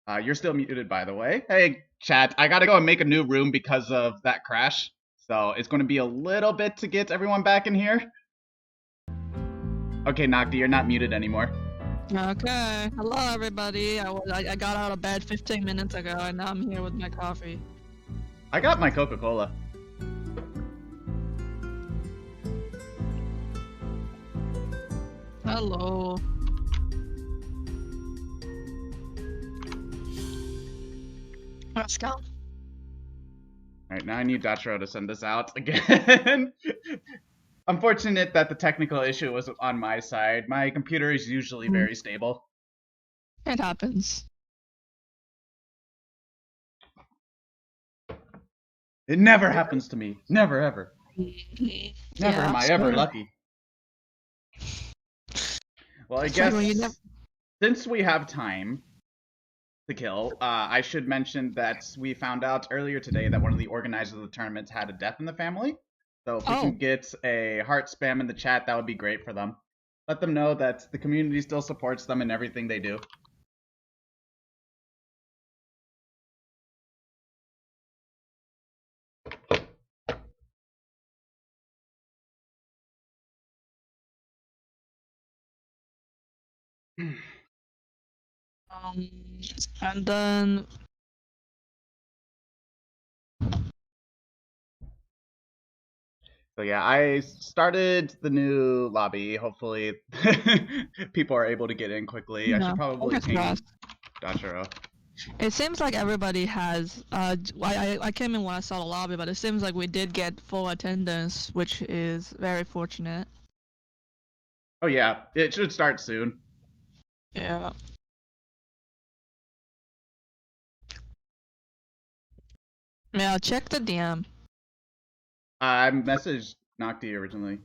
You're still muted, by the way. Hey, chat, I gotta go and make a new room because of that crash. So it's going to be a little bit to get everyone back in here. Okay, Nocti, you're not muted anymore. Okay. Hello, everybody. I got out of bed 15 minutes ago, and now I'm here with my coffee. I got my Coca-Cola. Hello. Let's go. Alright, now I need Dachro to send us out again. Unfortunate that the technical issue was on my side. My computer is usually very stable. It happens. It never happens to me. Never, ever. Never Yeah, am I sure. ever lucky. Well, I guess since we have time to kill, I should mention that we found out earlier today that one of the organizers of the tournament had a death in the family. So if we can get a heart spam in the chat, that would be great for them. Let them know that the community still supports them in everything they do. And then So yeah, I started the new lobby. Hopefully people are able to get in quickly. I should probably ping Dachro. It seems like everybody has. I came in when I saw the lobby, but it seems like we did get full attendance, which is very fortunate. Oh yeah, it should start soon. Yeah. Yeah, check the DM. I messaged Nocti originally.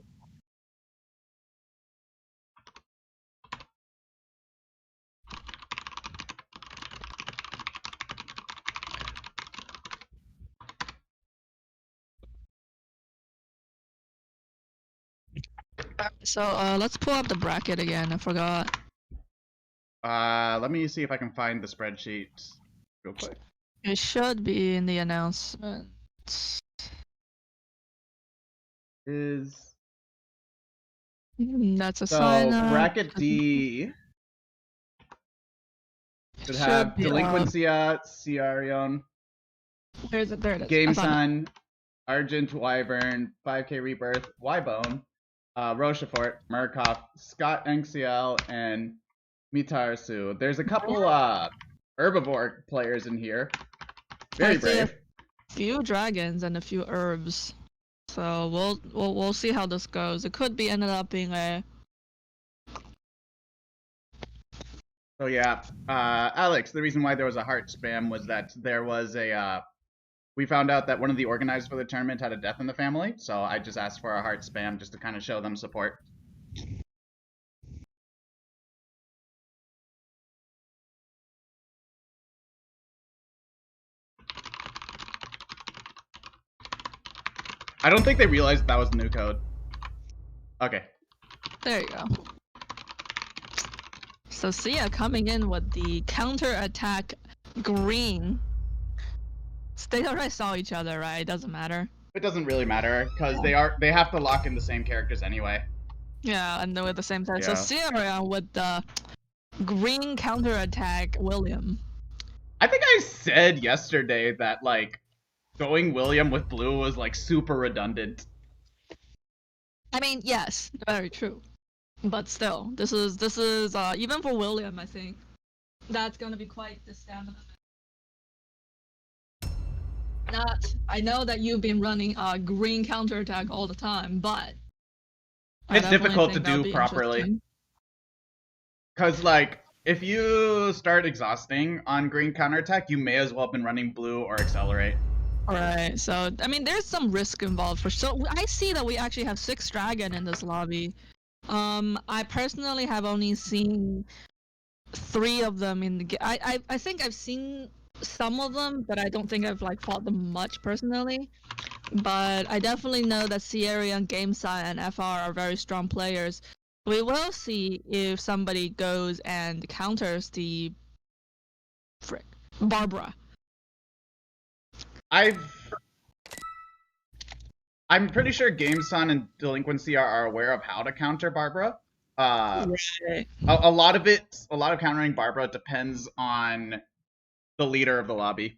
So let's pull up the bracket again. I forgot. Let me see if I can find the spreadsheet real quick. It should be in the announcement. That's a sign up. Bracket D should have Delinquencia, Ciarion, There it is. Game Sun, Argent Wyvern, 5K Rebirth, Ybone, Rochefort, Murkoff, Scott NCL, and Mitar Su. There's a couple herbivore players in here. Very brave. A few dragons and a few herbs. So we'll see how this goes. It could be ended up being a. So yeah, Alex, the reason why there was a heart spam was that there was a we found out that one of the organizers for the tournament had a death in the family, so I just asked for a heart spam just to kind of show them support. I don't think they realized that was the new code. Okay. There you go. So Sia coming in with the counter attack green. They already saw each other, right? It doesn't matter. It doesn't really matter because they have to lock in the same characters anyway. Yeah, and they're with the same time. Yeah. So Sia with the green counter attack William. I think I said yesterday that like going William with blue was like super redundant. I mean, yes, very true. But still, this is even for William, I think that's gonna be quite the stamina. I know that you've been running green counterattack all the time, but it's difficult to do properly. Cause like if you start exhausting on green counterattack, you may as well have been running blue or accelerate. Alright, so I mean there's some risk involved for sure. I see that we actually have 6 dragon in this lobby. I personally have only seen 3 of them in the game. I think I've seen some of them, but I don't think I've like fought them much personally. But I definitely know that Sierra and GameSci and FR are very strong players. We will see if somebody goes and counters the frick, Barbara. I'm pretty sure GameSun and Delinquency are aware of how to counter Barbara. Right. A lot of countering Barbara depends on the leader of the lobby.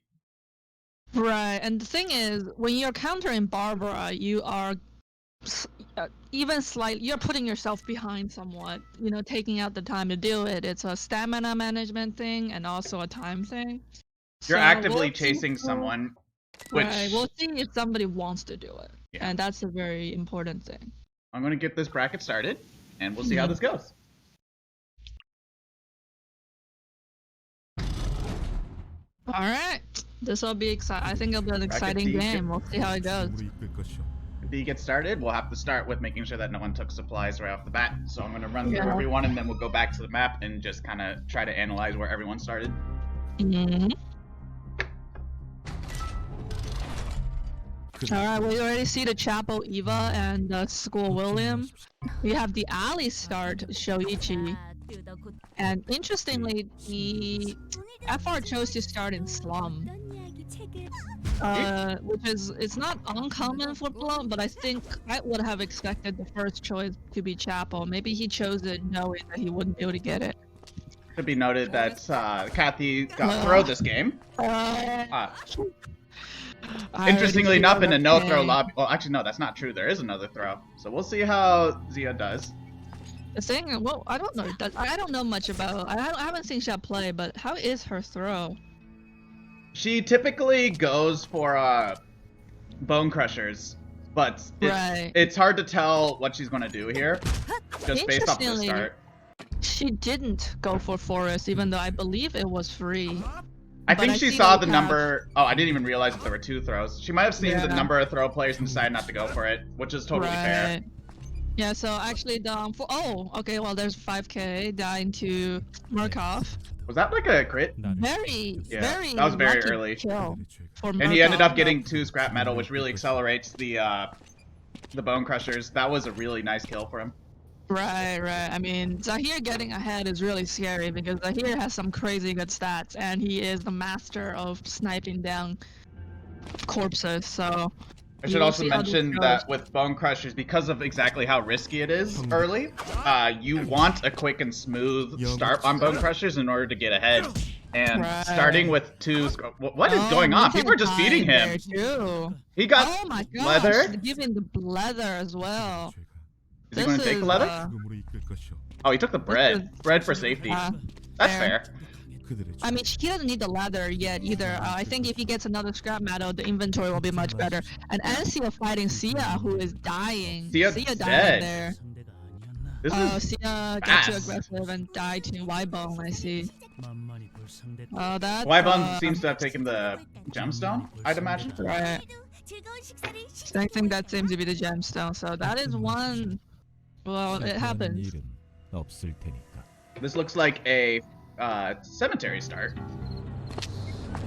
Right, and the thing is, when you're countering Barbara, you are even slightly, you're putting yourself behind somewhat, you know, taking out the time to do it. It's a stamina management thing and also a time thing. You're So actively chasing someone, which... Right, we'll see if somebody wants to do it. Yeah. And that's a very important thing. I'm going to get this bracket started, and we'll see how this goes. Alright, this will be exciting. I think it'll be an exciting game. We'll see how it goes. If we get started, we'll have to start with making sure that no one took supplies right off the bat. So I'm going to run through everyone, and then we'll go back to the map and just kind of try to analyze where everyone started. Alright, we already see the Chapel Eva and the School William. We have the alley start Shoichi. And interestingly, the FR chose to start in Slum. Which is, it's not uncommon for Plum, but I think I would have expected the first choice to be Chapel. Maybe he chose it knowing that he wouldn't be able to get it. Should be noted that Kathy got throw this game. Interestingly enough, in a no-throw lobby... Well, actually, no, that's not true. There is another throw. So we'll see how Zia does. The thing, well, I don't know. I don't know much about... I haven't seen Shep play, but how is her throw? She typically goes for Bone Crushers, but it's hard to tell what she's going to do here, just based off the start. She didn't go for Forest, even though I believe it was free. I think she saw the number... Oh, I didn't even realize that there were 2 throws. She might have seen the number of throw players and decided not to go for it, which is totally fair. Yeah, so actually, okay, well, there's 5k dying to Murkoff. Was that like a crit? Very that was very early. And he ended up getting 2 scrap metal, which really accelerates the Bone Crushers. That was a really nice kill for him. Right. I mean, Zahir getting ahead is really scary because Zahir has some crazy good stats, and he is the master of sniping down corpses, so... I should also mention that with Bone Crushers, because of exactly how risky it is early, you want a quick and smooth start on Bone Crushers in order to get ahead. And starting with 2... What is going on? People are just feeding him. He got leather. Giving the leather as well. Is he going to take the leather? Oh, he took the bread. Bread for safety. That's fair. I mean, he doesn't need the leather yet either. I think if he gets another scrap metal, the inventory will be much better. And Ansia fighting Sia, who is dying. Sia died there. Sia got too aggressive and died to Y-Bone, I see. Y-Bone seems to have taken the gemstone, I'd imagine. Right. I think that seems to be the gemstone, so that is one... Well, it happens. This looks like a cemetery start.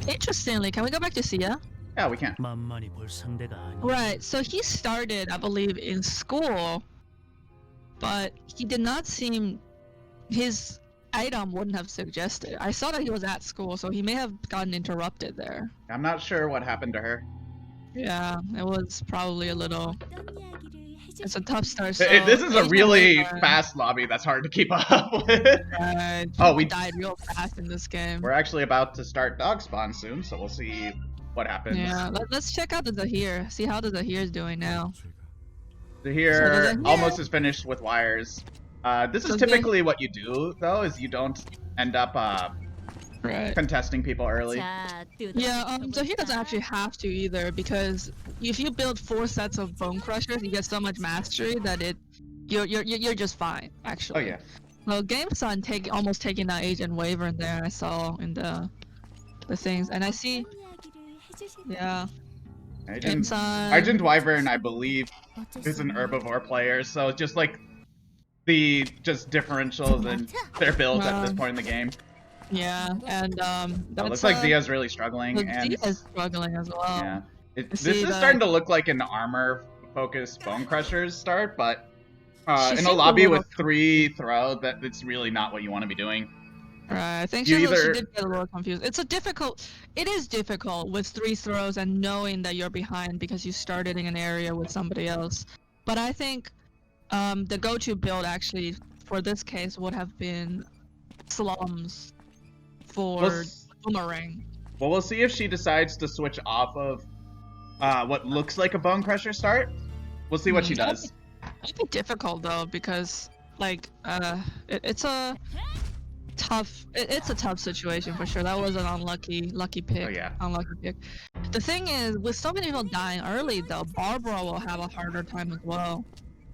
Interestingly, can we go back to Sia? Yeah, we can. Right, so he started, I believe, in school, but he did not seem... His item wouldn't have suggested. I saw that he was at school, so he may have gotten interrupted there. I'm not sure what happened to her. Yeah, it was probably a little... It's a tough start. So this is a really fast lobby that's hard to keep up with. Oh, we died real fast in this game. We're actually about to start dog spawn soon, so we'll see what happens. Yeah, let's check out the Zahir. See how the Zahir is doing now. Zahir almost is finished with wires. This is typically what you do, though, is you don't end up contesting people early. Yeah, Zahir doesn't actually have to either, because if you build 4 sets of Bone Crushers, you get so much mastery that you're just fine, actually. Oh yeah. Well, GameSun almost taking that Agent Wyvern there. I saw in the things, and I see. Yeah. Agent Wyvern, I believe, is an herbivore player, so just like the differentials in their builds at this point in the game. Yeah, and it looks like Zia's really struggling, and Zia's struggling as well. Yeah, this is starting to look like an armor-focused Bone Crushers start, but in a lobby with 3 throw, it's really not what you want to be doing. Right, I think You she either- did get a little confused. It is difficult with 3 throws and knowing that you're behind because you started in an area with somebody else. But I think the go-to build actually for this case would have been slums for boomerang. Well, we'll see if she decides to switch off of what looks like a bone crusher start. We'll see what she does. It'd be difficult though because like it's a tough situation for sure. That was an unlucky pick. Oh, yeah. Unlucky pick. The thing is, with so many people dying early though, Barbara will have a harder time as well.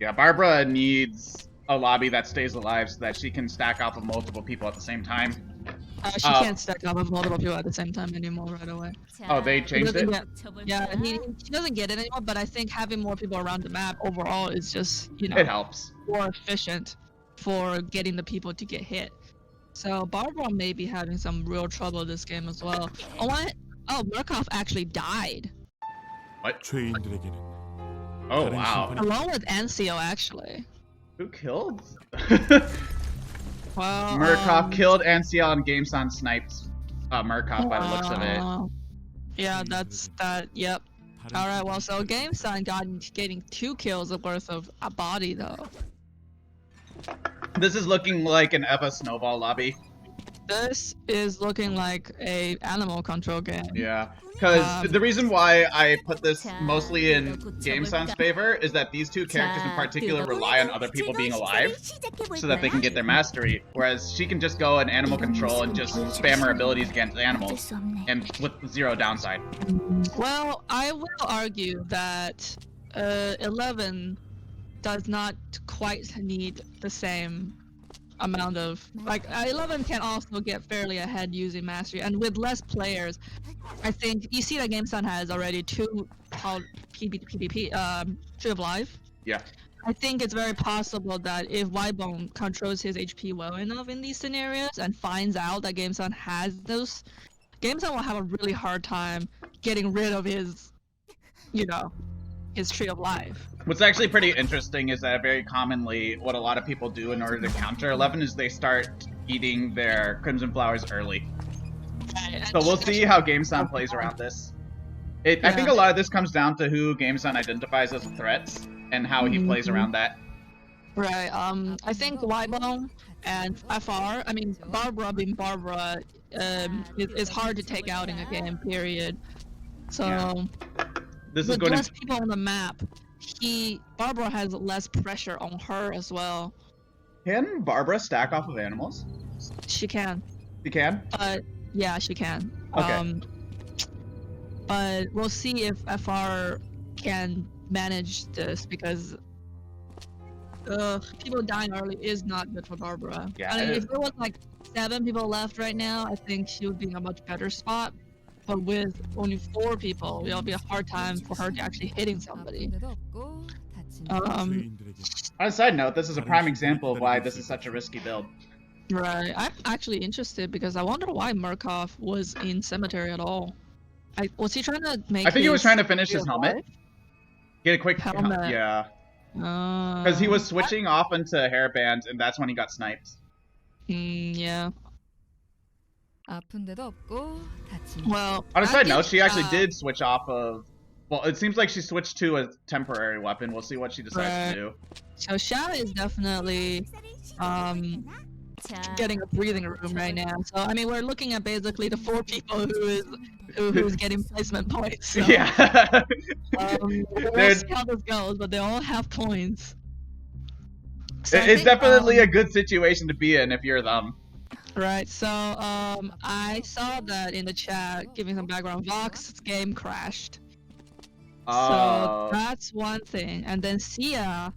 Yeah, Barbara needs a lobby that stays alive so that she can stack off of multiple people at the same time. She can't stack up with multiple people at the same time anymore right away. Oh, they changed it? She doesn't get it anymore, but I think having more people around the map overall is just, It helps. more efficient for getting the people to get hit. So Barbara may be having some real trouble this game as well. Oh, Murkoff actually died. What? 죄인들에게는 Oh, wow. Along with Ancio, actually. Who killed? Well, Murkoff killed Ancio and GameSon sniped Murkoff by the looks of it. Yeah, that's that. Yep. All right. Well, so GameSon getting 2 kills worth of a body though. This is looking like an Eva Snowball lobby. This is looking like a animal control game. Yeah, because the reason why I put this mostly in GameSon's favor is that these 2 characters in particular rely on other people being alive so that they can get their mastery, whereas she can just go in animal control and just spam her abilities against animals, and with 0 downside. Well, I will argue that 11 does not quite need the same amount of 11 can also get fairly ahead using mastery, and with less players, I think you see that GameSon has already 2 PvP Tree of Life. Yeah. I think it's very possible that if Whitebone controls his HP well enough in these scenarios and finds out that GameSon has those, GameSon will have a really hard time getting rid of his, his Tree of Life. What's actually pretty interesting is that very commonly what a lot of people do in order to counter 11 is they start eating their Crimson Flowers early. So we'll see how GameSon plays around this. I think a lot of this comes down to who GameSon identifies as threats and how he plays around that. Right, I think Whitebone and FR, I mean, Barbara being Barbara, is hard to take out in a game, period. So, This is with going less people on the map, Barbara has less pressure on her as well. Can Barbara stack off of animals? She can. She can? Yeah, she can. Okay. But we'll see if FR can manage this, because people dying early is not good for Barbara. Yeah. I mean, if there was like 7 people left right now, I think she would be in a much better spot. But with only 4 people, it'll be a hard time for her to actually hitting somebody. On a side note, this is a prime example of why this is such a risky build. Right. I'm actually interested because I wonder why Murkoff was in Cemetery at all. Was he trying to make? I think he was trying to finish his helmet. Get a quick helmet. Yeah. Because he was switching off into hairbands, and that's when he got sniped. Yeah. Well, on a side note, she actually did switch off of. Well, it seems like she switched to a temporary weapon. We'll see what she decides to do. So Xia is definitely getting a breathing room right now. So I mean, we're looking at basically the 4 people who's getting placement points. So, yeah. We'll see how this goes, but they all have points. So it's definitely a good situation to be in if you're them. Right, so I saw that in the chat, giving some background. Vox's game crashed. So that's one thing. And then Sia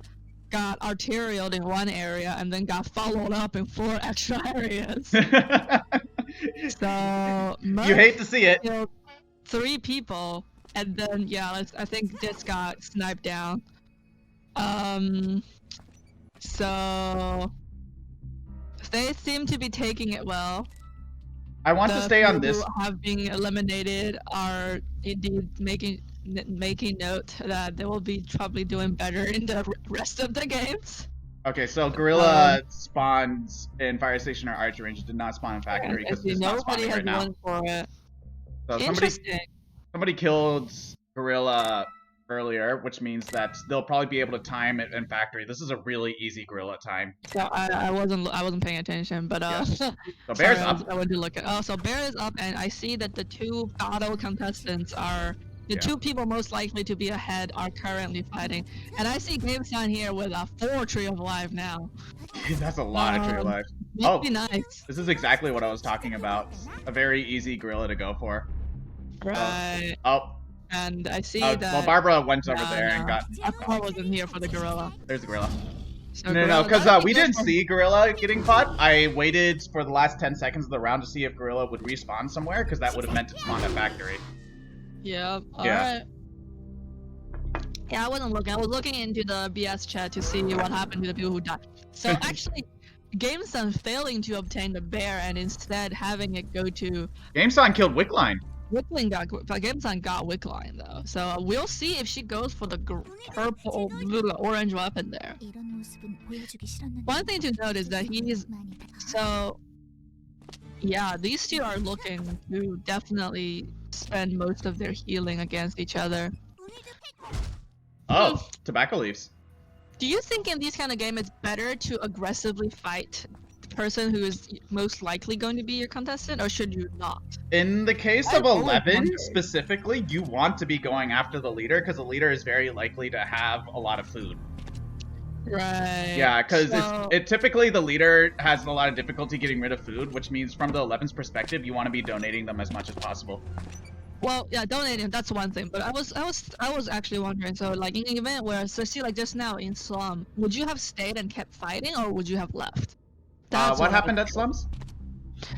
got arterialed in one area and then got followed up in 4 extra areas. So you hate to see it. Killed 3 people, and then I think this got sniped down. So they seem to be taking it well. I want to stay on this. Who have been eliminated are indeed making note that they will be probably doing better in the rest of the games. Okay, so Gorilla spawns in Fire Station or Archer Range. It did not spawn in Factory because it's not spawning right now. For it. So somebody killed Gorilla earlier, which means that they'll probably be able to time it in Factory. This is a really easy Gorilla time. So I wasn't paying attention, but yeah. So Bear's up. I went to look at. Oh, so Bear is up, and I see that the two battle contestants are. The two people most likely to be ahead are currently fighting. And I see GameSign here with a 4 Tree of Life now. That's a lot of Tree of Life. Must be nice. This is exactly what I was talking about. A very easy Gorilla to go for. Right. And I see that... Well, Barbara went over there and got... I wasn't here for the Gorilla. There's the Gorilla. So No, because we didn't see Gorilla getting caught. I waited for the last 10 seconds of the round to see if Gorilla would respawn somewhere, because that would have meant to spawn at Factory. Yep. Alright. Yeah, I wasn't looking. I was looking into the BS chat to see what happened to the people who died. So actually, GameSun failing to obtain the bear and instead having it go to... GameSun killed Wickline. GameSun got Wickline though. So we'll see if she goes for the purple, orange weapon there. One thing to note is that he's... So... Yeah, these two are looking to definitely spend most of their healing against each other. Oh, tobacco leaves. Do you think in these kind of games it's better to aggressively fight the person who is most likely going to be your contestant, or should you not? In the case of 11 specifically, you want to be going after the leader because the leader is very likely to have a lot of food. Right. Yeah, because typically the leader has a lot of difficulty getting rid of food, which means from the 11's perspective, you want to be donating them as much as possible. Well, yeah, donating, that's one thing, but I was actually wondering, so like in an event where, so see like just now in Slum, would you have stayed and kept fighting, or would you have left? What happened at Slums?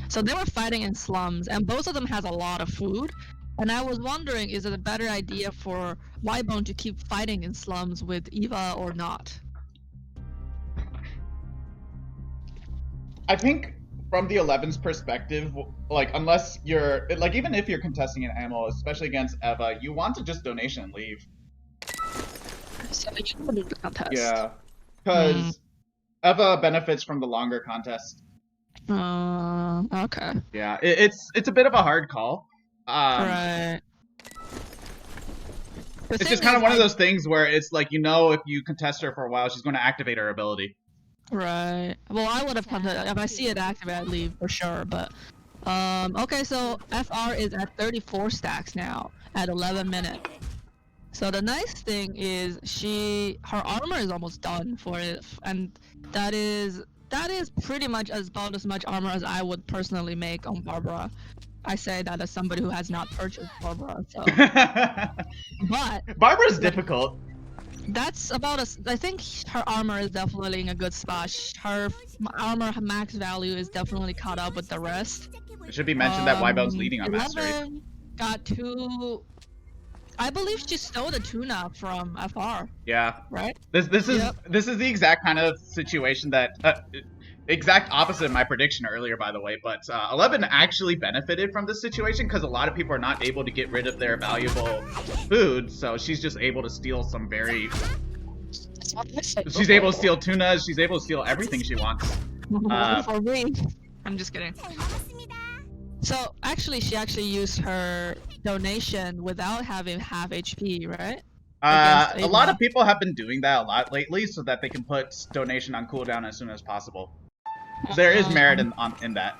So they were fighting in Slums, and both of them has a lot of food, and I was wondering, is it a better idea for Ybone to keep fighting in Slums with Eva or not? I think from the 11's perspective, like, unless you're, like, even if you're contesting an ammo, especially against Eva, you want to just donation and leave. So you wouldn't contest. Yeah, because Eva benefits from the longer contest. Okay. Yeah, it's a bit of a hard call. Right. It's just kind of one of those things where it's like, you know, if you contest her for a while, she's going to activate her ability. Right. Well, I would have contested. If I see it activate, I'd leave for sure. But, okay, so FR is at 34 stacks now at 11 minutes. So the nice thing is her armor is almost done for it, and that is pretty much about as much armor as I would personally make on Barbara. I say that as somebody who has not purchased Barbara. So, but Barbara's difficult. That's about I think her armor is definitely in a good spot. Her armor max value is definitely caught up with the rest. It should be mentioned that Ybone's leading on Mastery. Got 2... I believe she stole the tuna from FR. Yeah. Right? This is the exact kind of situation that... exact opposite of my prediction earlier, by the way, but 11 actually benefited from this situation because a lot of people are not able to get rid of their valuable food, so she's just able to steal some very... She's able to steal tuna, she's able to steal everything she wants. For me. I'm just kidding. So, actually, she used her donation without having half HP, right? A lot of people have been doing that a lot lately so that they can put donation on cooldown as soon as possible. There is merit in that.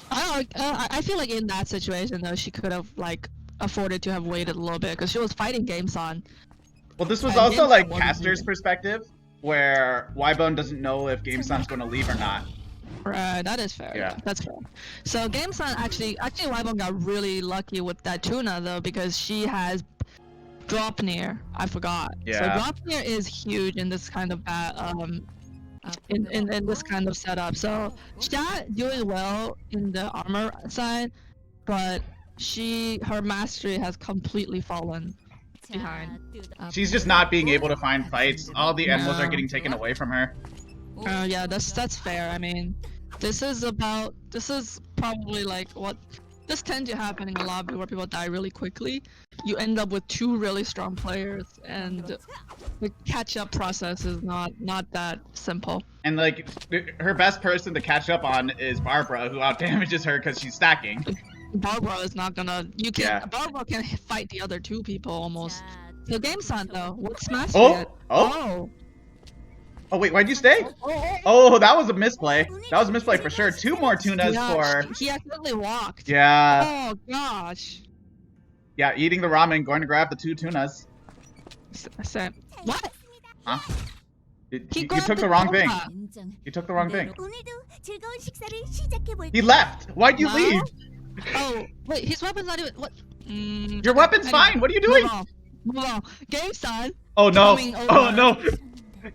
I feel like in that situation though, she could have like afforded to have waited a little bit because she was fighting GameSon. Well, this was also like caster's perspective, where Ybone doesn't know if GameSon's going to leave or not. Right, that is fair. Yeah, that's fair. So GameSon actually Ybone got really lucky with that tuna though because she has drop near. I forgot. Yeah. So drop near is huge in this kind of in this kind of setup. So Shat doing well in the armor side, but her mastery has completely fallen behind. She's just not being able to find fights. All the animals are getting taken away from her. Yeah, that's fair. I mean, this is probably like what this tends to happen in a lobby where people die really quickly. You end up with 2 really strong players, and the catch-up process is not that simple. And like, her best person to catch up on is Barbara, who out damages her because she's stacking. Barbara is not gonna. You can. Yeah. Barbara can fight the other 2 people almost. So game son though, what's smash? Oh, wait, why'd you stay? Oh, that was a misplay. That was a misplay for sure. 2 more tunas for. He accidentally walked. Yeah. Oh gosh. Yeah, eating the ramen, going to grab the 2 tunas. What? Huh? You took the wrong thing. You took the wrong thing. He left. Why'd you leave? Oh, wait, his weapon's not even. What? Your weapon's fine. What are you doing? Move on. Game son. Oh no. Oh no.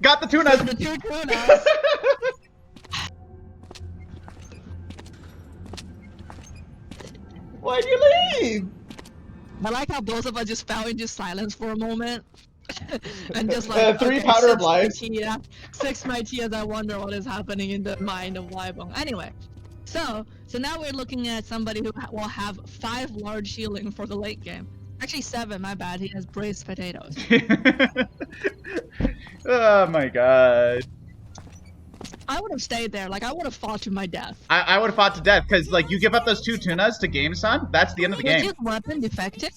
Got the tunas. The 2 tunas. Why'd you leave? I like how both of us just fell into silence for a moment. And just like 3 powder of lives. 6 my tears. I wonder what is happening in the mind of Wybong. Anyway, so now we're looking at somebody who will have 5 large healing for the late game. Actually 7. My bad. He has braised potatoes. Oh my god. I would have stayed there. Like I would have fought to my death. I would have fought to death because like you give up those 2 tunas to game son. That's the end of the game. Was his weapon defective?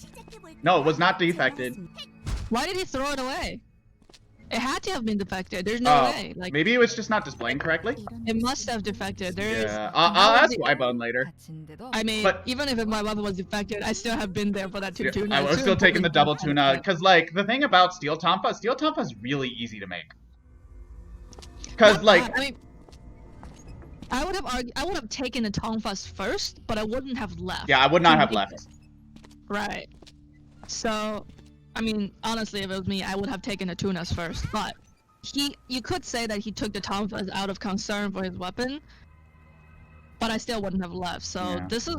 No, it was not defected. Why did he throw it away? It had to have been defected. There's no way. Like maybe it was just not displaying correctly. It must have defected. I'll ask Wybone later. I mean, even if my weapon was defected, I still have been there for that 2 tuna. I was still taking the double tuna because like the thing about Steel Tonfa is really easy to make. Because like I mean, I would have taken the Tonfas first, but I wouldn't have left. Yeah, I would not have left. Right. So, I mean, honestly, if it was me, I would have taken the tunas first. But you could say that he took the Tonfas out of concern for his weapon, but I still wouldn't have left. So this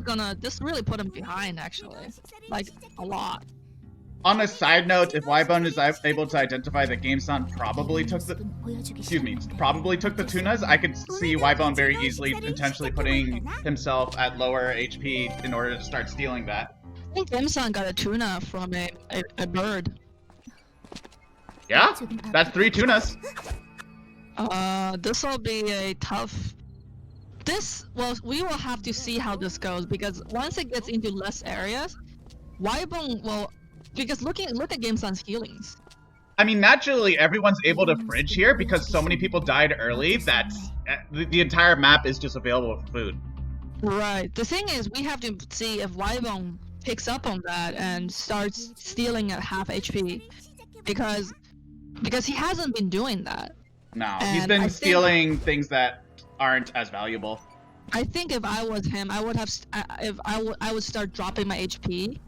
really put him behind actually, like a lot. On a side note, if Wybone is able to identify that GameSon probably took the tunas, I could see Wybone very easily intentionally putting himself at lower HP in order to start stealing that. I think GameSon got a tuna from a bird. Yeah? That's 3 tunas. This will be a tough... Well, we will have to see how this goes, because once it gets into less areas, Wybone will... Because look at GameSon's healings. I mean, naturally, everyone's able to fridge here because so many people died early that the entire map is just available for food. Right. The thing is, we have to see if Wybone picks up on that and starts stealing at half HP, because he hasn't been doing that. No, he's been stealing things that aren't as valuable. I think if I was him, I would have. I would start dropping my HP.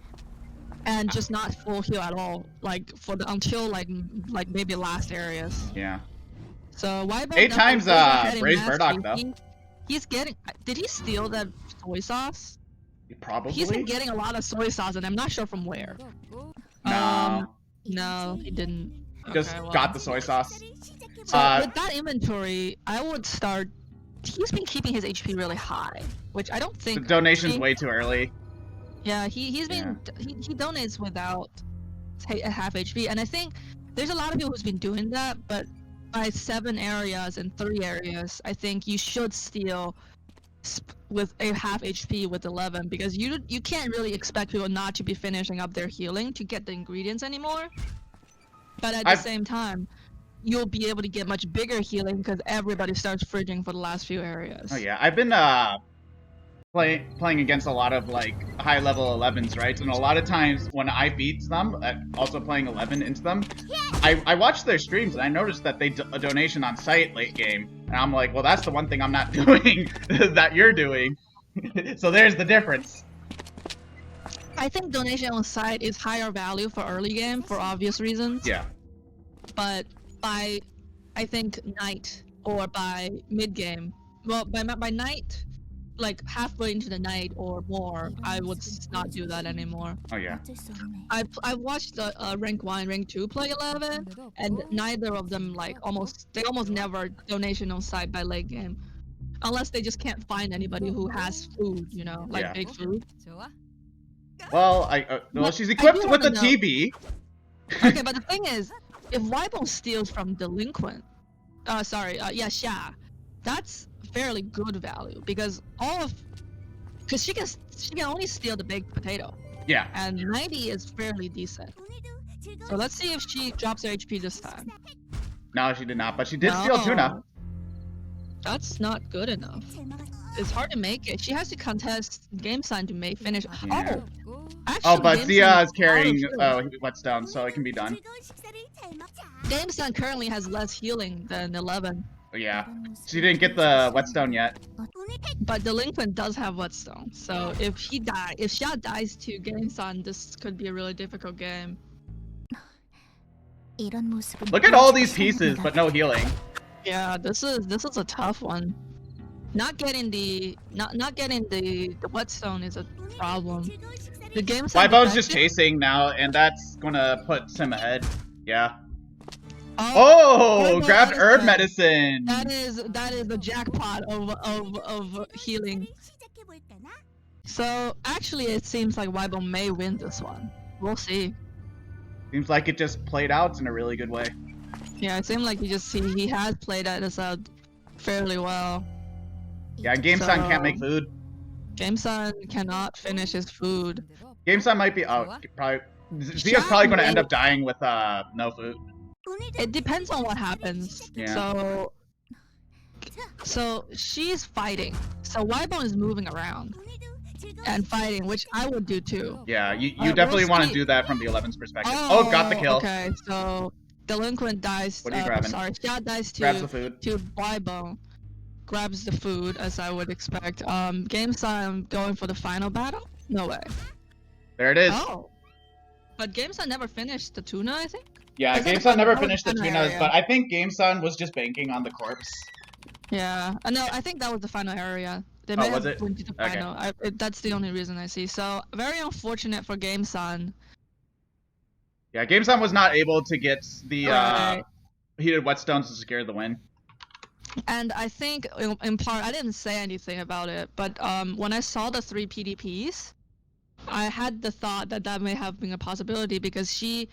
And just not full heal at all, like until like maybe last areas. Yeah. So Wybone 8 times Braised Burdock though. He's getting. Did he steal that soy sauce? Probably. He's been getting a lot of soy sauce, and I'm not sure from where. No. No, he didn't. Just got the soy sauce. So with that inventory, I would start. He's been keeping his HP really high, which I don't think. The donation's way too early. Yeah, he donates without half HP, and I think there's a lot of people who's been doing that, but by 7 areas and 3 areas, I think you should steal with a half HP with 11, because you can't really expect people not to be finishing up their healing to get the ingredients anymore. But at the same time, you'll be able to get much bigger healing because everybody starts fridging for the last few areas. Oh yeah, I've been playing against a lot of like high level 11s, right? And a lot of times when I beat them, also playing 11 into them, I watch their streams and I noticed that they a donation on site late game, and I'm like, well, that's the one thing I'm not doing that you're doing. So there's the difference. I think donation on site is higher value for early game for obvious reasons. Yeah. But by, I think, night or by mid game, well, by night, like halfway into the night or more, I would not do that anymore. Oh yeah. I've watched rank 1 and rank 2 play 11, and neither of them almost never donation on site by late game. unless they just can't find anybody who has food, you know, like Yeah. big food. Well, well, she's equipped with a know. TB. Okay, but the thing is, if Weibo steals from delinquent, yeah, Xia, that's fairly good value because because she can only steal the baked potato. Yeah. And 90 is fairly decent. So let's see if she drops her HP this time. No, she did not, but she did steal tuna. That's not good enough. It's hard to make it. She has to contest game sign to finish. Yeah. Actually, but Zia is carrying Whetstone, so it can be done. Game sign currently has less healing than 11. Yeah, she didn't get the Whetstone yet. But Delinquent does have Whetstone, so if Xia dies to Game Sun, this could be a really difficult game. Look at all these pieces, but no healing. Yeah, this is a tough one. Not getting the Whetstone is a problem. The game. Weibo's just chasing now, and that's gonna put Sim ahead. Yeah. Oh, grabbed herb medicine. That is the jackpot of healing. So actually, it seems like Weibo may win this one. We'll see. Seems like it just played out in a really good way. Yeah, it seemed like he has played this out fairly well. Yeah, GameSun can't make food. GameSun cannot finish his food. GameSun might be probably. Zia's probably going to end up dying with no food. It depends on what happens. Yeah. So she's fighting. So Weibo is moving around and fighting, which I would do too. Yeah, you definitely want to do that from the 11's perspective. Oh, got the kill. Okay, so Delinquent dies. What are you grabbing? Sorry, Xia dies grabs the food. To Weibo. Grabs the food, as I would expect. GameSun going for the final battle? No way. There it is. Oh. But GameSun never finished the tuna, I think? Yeah, GameSun never finished the tunas, but I think GameSun was just banking on the corpse. Yeah. No, I think that was the final area. They may have went to the final. Okay. That's the only reason I see. So, very unfortunate for GameSun. Yeah, GameSun was not able to get the heated Whetstones to secure the win. And I think, in part, I didn't say anything about it, but when I saw the 3 PDPs, I had the thought that may have been a possibility because she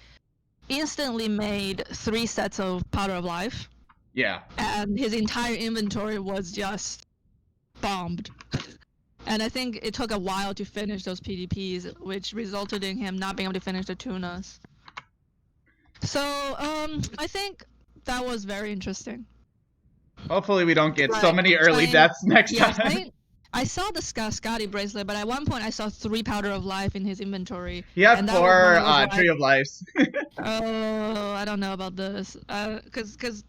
instantly made 3 sets of Powder of Life. Yeah. And his entire inventory was just bombed. And I think it took a while to finish those PDPs, which resulted in him not being able to finish the tunas. So, I think that was very interesting. Hopefully we don't get so many early deaths next time. I saw the Scotty bracelet, but at one point I saw 3 Powder of Life in his inventory. He had 4 Tree of Lives. Oh, I don't know about this. Cause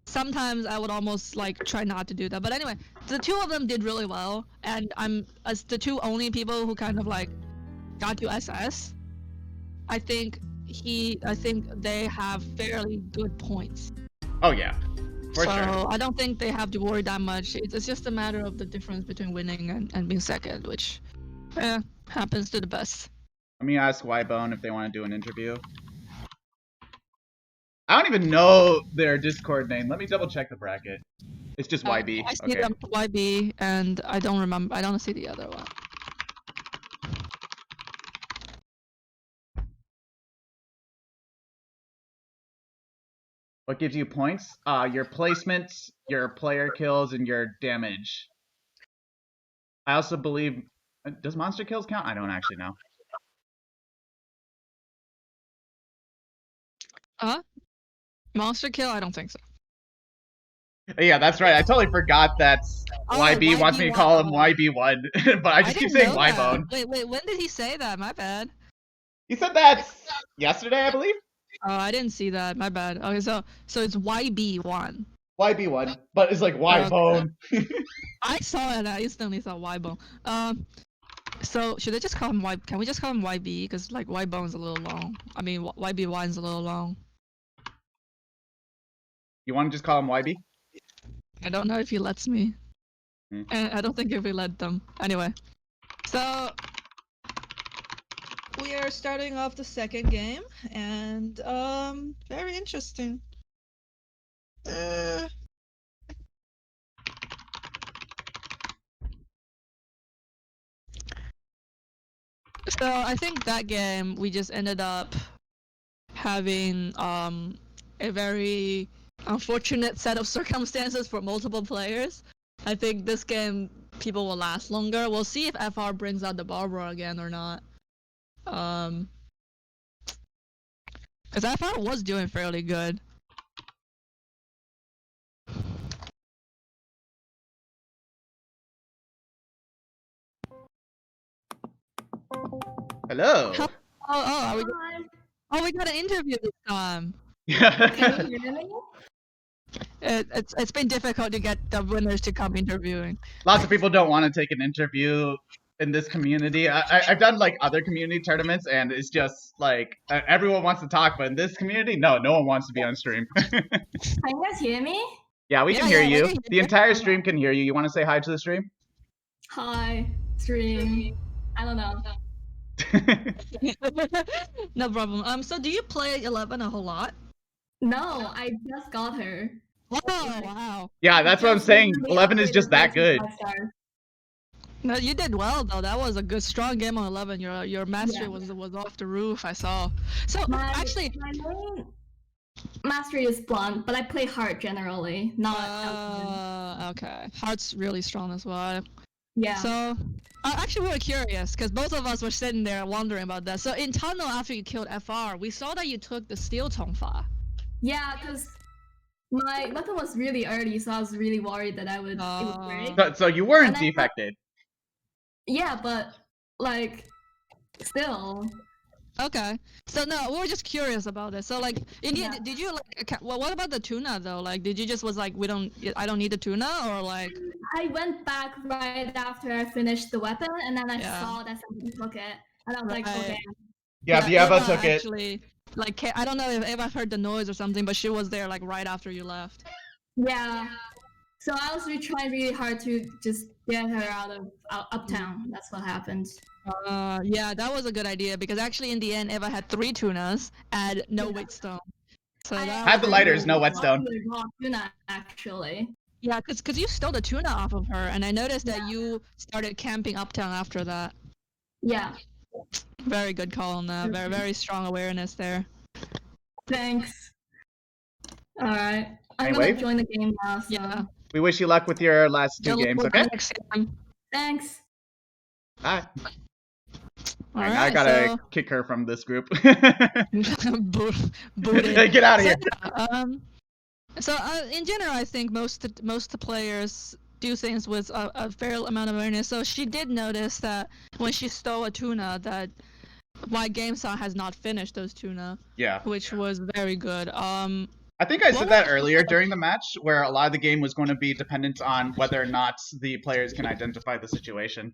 sometimes I would almost like try not to do that. But anyway, the 2 of them did really well, and I'm as the 2 only people who kind of like got to SS. I think they have fairly good points. Oh yeah. For sure. So I don't think they have to worry that much. It's just a matter of the difference between winning and being second, which happens to the best. Let me ask Ybone if they want to do an interview. I don't even know their Discord name. Let me double check the bracket. It's just YB. I see them YB, and I don't remember. I don't see the other one. What gives you points? Your placements, your player kills, and your damage. I also believe... Does monster kills count? I don't actually know. Monster kill? I don't think so. Yeah, that's right. I totally forgot that YB wants me to call him YB1, but I just keep saying Ybone. Wait, when did he say that? My bad. He said that yesterday, I believe. Oh, I didn't see that. My bad. Okay, so it's YB1. YB1, but it's like Ybone. Okay. I saw it. I instantly thought Ybone. So should I just call him Y? Can we just call him YB? Because like Ybone's a little long. I mean, YB1's a little long. You want to just call him YB? I don't know if he lets me. And I don't think if we let them. Anyway, so we are starting off the second game, and very interesting. So I think that game we just ended up having a very unfortunate set of circumstances for multiple players. I think this game people will last longer. We'll see if FR brings out the Barbara again or not. Because FR was doing fairly good. Hello. We got an interview this time. Can you hear me? It's been difficult to get the winners to come interviewing. Lots of people don't want to take an interview in this community. I've done like other community tournaments, and it's just like everyone wants to talk, but in this community, no one wants to be on stream. Can you guys hear me? Yeah, we can hear you. The entire stream can hear you. You want to say hi to the stream? Hi, stream. I don't know. No problem. So do you play 11 a whole lot? No, I just got her. Oh, wow. Yeah, that's what I'm saying. 11 is just that good. No, you did well though. That was a good, strong game on 11. Your mastery was off the roof. I saw. So actually, my main mastery is blunt, but I play heart generally, not. Okay, heart's really strong as well. Yeah. So, actually, we were curious because both of us were sitting there wondering about that. So, in tunnel after you killed FR, we saw that you took the steel Tongfa. Yeah, because my weapon was really early, so I was really worried that it would break. So you weren't defected. Yeah, but like, still. Okay. So no, we were just curious about it. So like, did you like? Well, what about the tuna though? Like, did you just was like, I don't need the tuna, or like? I went back right after I finished the weapon, and then I saw that somebody took it, and I was like, okay. Yeah, Eva took it. Actually, like, I don't know if Eva heard the noise or something, but she was there like right after you left. Yeah. So I was trying really hard to just get her out of uptown. That's what happened. Yeah, that was a good idea because actually in the end, Eva had 3 tunas and no whetstone. So that had the lighters, no whetstone. Tuna, actually. Yeah, because you stole the tuna off of her, and I noticed that you started camping uptown after that. Yeah. Very good call on that. Very, very strong awareness there. Thanks. All right. I'm gonna join the game now. So. Yeah. We wish you luck with your last 2 games, okay? Thanks. Bye. Right, I gotta kick her from this group. Get out of here. So in general, I think most players do things with a fair amount of awareness. So she did notice that when she stole a tuna, that why GameStop has not finished those tuna. Yeah. Which was very good. I think I said that earlier during the match, where a lot of the game was going to be dependent on whether or not the players can identify the situation.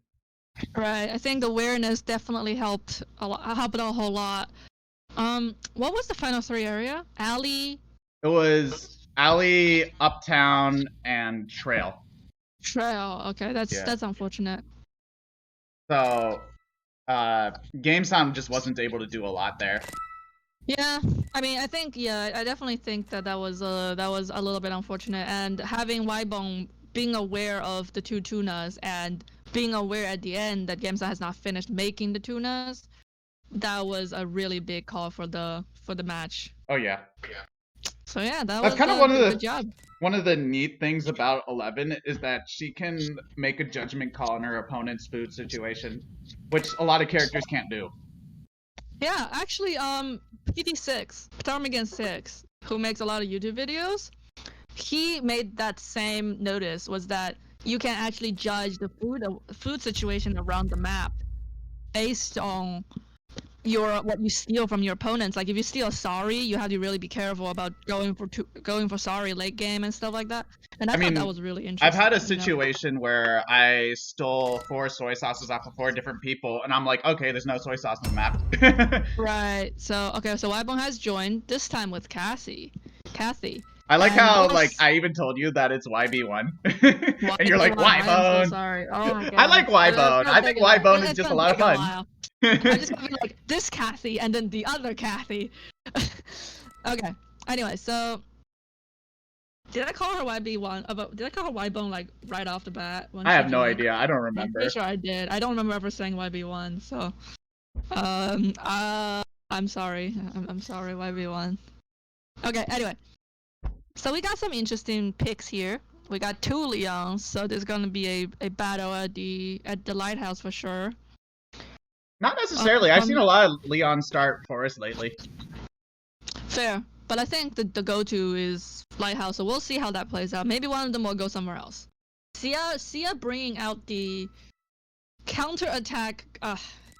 Right. I think awareness definitely helped a whole lot. What was the final 3 area? Alley? It was Alley, Uptown, and Trail. Trail. Okay, that's unfortunate. So, GameStop just wasn't able to do a lot there. Yeah, I mean, I definitely think that was a little bit unfortunate, and having Ybone being aware of the 2 tunas and being aware at the end that GameStop has not finished making the tunas, that was a really big call for the match. Oh yeah. So yeah, that's was kind of good job. One of the neat things about 11 is that she can make a judgment call on her opponent's food situation, which a lot of characters can't do. Yeah, actually, PD6, Ptarmigan 6, who makes a lot of YouTube videos, he made that same notice, was that you can actually judge the food situation around the map based on what you steal from your opponents. Like if you steal Sorry, you have to really be careful about going for Sorry late game and stuff like that. And I thought that was really interesting. I've had a situation where I stole 4 soy sauces off of 4 different people, and I'm like, okay, there's no soy sauce on the map. Right. So so Ybone has joined this time with Kathy. I like how I even told you that it's YB1, and you're like Ybone. I'm so sorry. Oh my god. I like Ybone. I think Ybone is just a lot of fun. I'm just gonna be like this Kathy and then the other Kathy. Okay. Anyway, so did I call her YB1? Did I call her Ybone like right off the bat? I have no idea. I don't remember. I'm pretty sure I did. I don't remember ever saying YB1. So I'm sorry. I'm sorry, 1v1. Okay, anyway. So we got some interesting picks here. We got 2 Leons, so there's gonna be a battle at the lighthouse for sure. Not necessarily. I've seen a lot of Leon start Forest lately. Fair. But I think the go-to is lighthouse, so we'll see how that plays out. Maybe one of them will go somewhere else. Sia bringing out the counter-attack.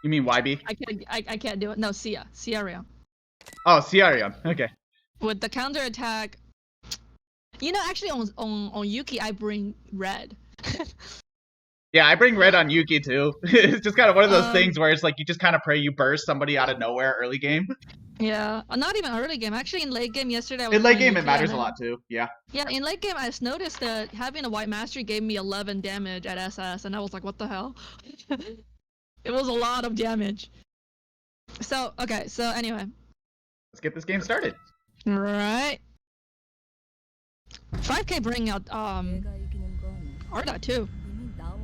You mean YB? I can't do it. No, Sia Rion. Oh, Ciarion. Okay. With the counter-attack, you know, actually on Yuki I bring red. Yeah, I bring red on Yuki too. It's just kind of one of those things where it's like you just kind of pray you burst somebody out of nowhere early game. Yeah, not even early game. Actually, in late game yesterday. I was in late game, Yuki, it matters a lot too. Yeah. Yeah, in late game, I noticed that having a white mastery gave me 11 damage at SS, and I was like, what the hell? It was a lot of damage. So okay, so anyway. Let's get this game started. Right. 5K bringing out Arda too.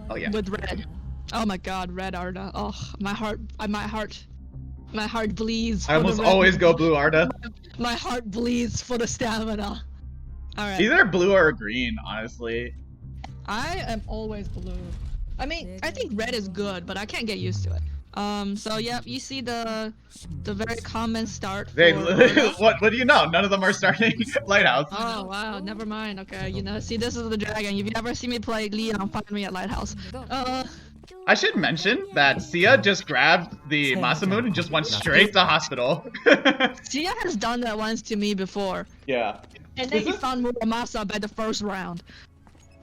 Oh yeah. With red. Oh my god, red Arda. Oh, my heart bleeds. I almost always go blue Arda. My heart bleeds for the stamina. Alright. Either blue or green, honestly. I am always blue. I mean, I think red is good, but I can't get used to it. So yeah, you see the very common start. What do you know? None of them are starting Lighthouse. Oh wow, never mind. Okay, you know, see, this is the dragon. If you ever see me play Leon, find me at Lighthouse. I should mention that Sia just grabbed the Masamune and just went straight to hospital. Sia has done that once to me before. Yeah. And then he found Muramasa by the first round.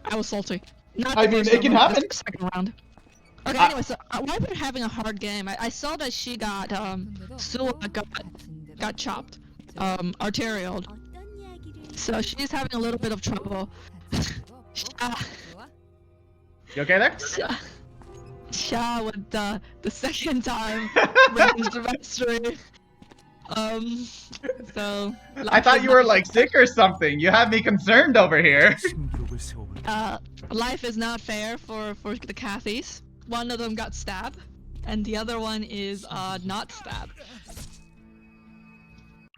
I was salty. Not I mean, it can happen. The second round. Okay, anyway, so why we're having a hard game? I saw that she got Sula got chopped, arterialed. So she's having a little bit of trouble. You okay there? Sha with the second time ranged mastery. So I thought you were like sick or something. You have me concerned over here. Life is not fair for the Cathys. One of them got stabbed, and the other one is not stabbed.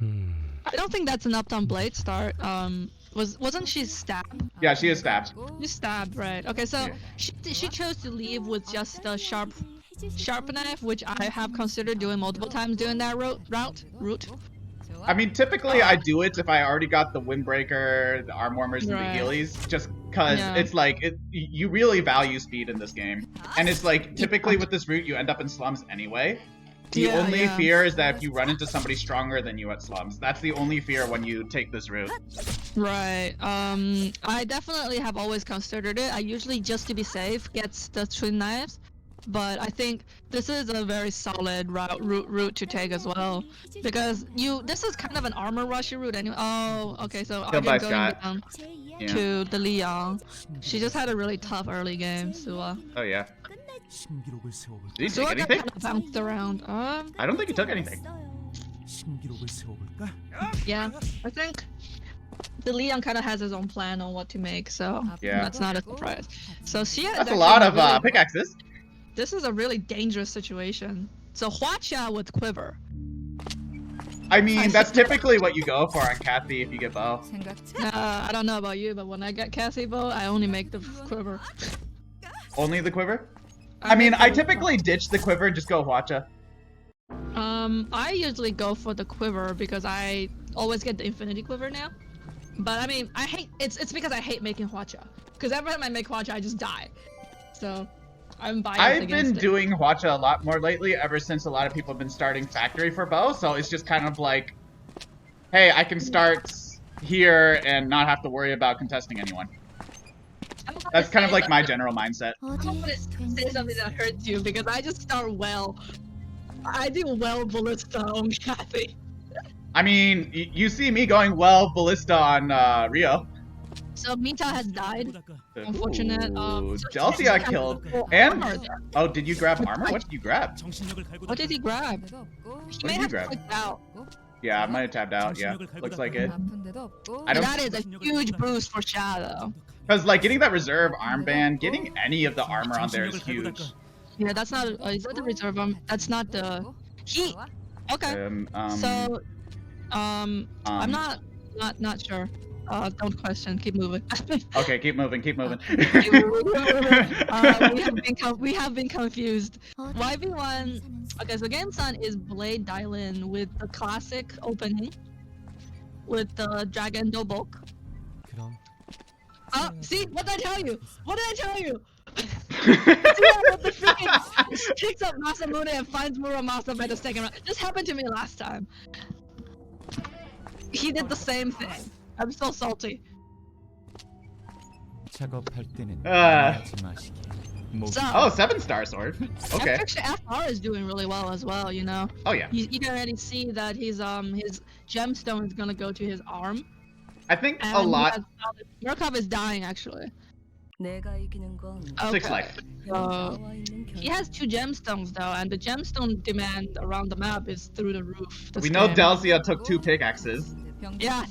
I don't think that's an up-down blade start. Wasn't she stabbed? Yeah, she is stabbed. She's stabbed, right? Okay, so she chose to leave with just a sharp knife, which I have considered doing multiple times doing that route. I mean, typically I do it if I already got the Windbreaker, the Arm Warmers, and the Healies, just because it's like, you really value speed in this game. And it's like, typically with this route, you end up in slums anyway. The only fear is that if you run into somebody stronger than you at slums. That's the only fear when you take this route. Right. I definitely have always considered it. I usually, just to be safe, gets the twin knives. But I think this is a very solid route to take as well, because this is kind of an armor rushy route anyway. Oh, okay, so I'm going down to the Leon. She just had a really tough early game, Sua. Oh yeah. Did he Sua take anything? Kind of bounced around. I don't think he took anything. Yeah, I think the Leon kind of has his own plan on what to make, so that's not a surprise. So Sia. That's a lot of pickaxes. This is a really dangerous situation. So Hwacha with quiver. I mean, that's typically what you go for on Kathy if you get bow. I don't know about you, but when I get Kathy bow, I only make the quiver. Only the quiver? I mean, I typically ditch the quiver and just go Hwacha. I usually go for the quiver because I always get the infinity quiver now. But I mean, it's because I hate making Hwacha. Because every time I make Hwacha, I just die. So I've been doing Hwacha a lot more lately, ever since a lot of people have been starting factory for bow, so it's just kind of like, hey, I can start here and not have to worry about contesting anyone. That's kind of like my general mindset. I don't want to say something that hurts you, because I just start well. I do well ballista on Kathy. I mean, you see me going well ballista on Rio. So Mita has died. Unfortunate. Chelsea got killed. And oh, did you grab armor? What did you grab? What did he grab? He may have tapped out. Yeah, I might have tapped out. Yeah, looks like it. That is a huge boost for Shadow. Because like getting that reserve armband, getting any of the armor on there is huge. Yeah, that's not. Is that the reserve arm? That's not the. He okay. So I'm not sure. Don't question. Keep moving. Okay, keep moving. We have been confused. 1v1. Okay, so Game Sun is Blade Dylan with the classic opening with the Dragon Dobok. See? What did I tell you? What did I tell you? See what the freaking picks up Masamune and finds Muramasa by the second round. This happened to me last time. He did the same thing. I'm so salty. Oh, 7-star sword. Okay. Actually, FR is doing really well as well. You know. Oh yeah. You can already see that his gemstone is gonna go to his arm. I think a lot. Murkov is dying actually. 6 life. He has 2 gemstones though, and the gemstone demand around the map is through the roof. We know Delcia took 2 pickaxes. Yeah,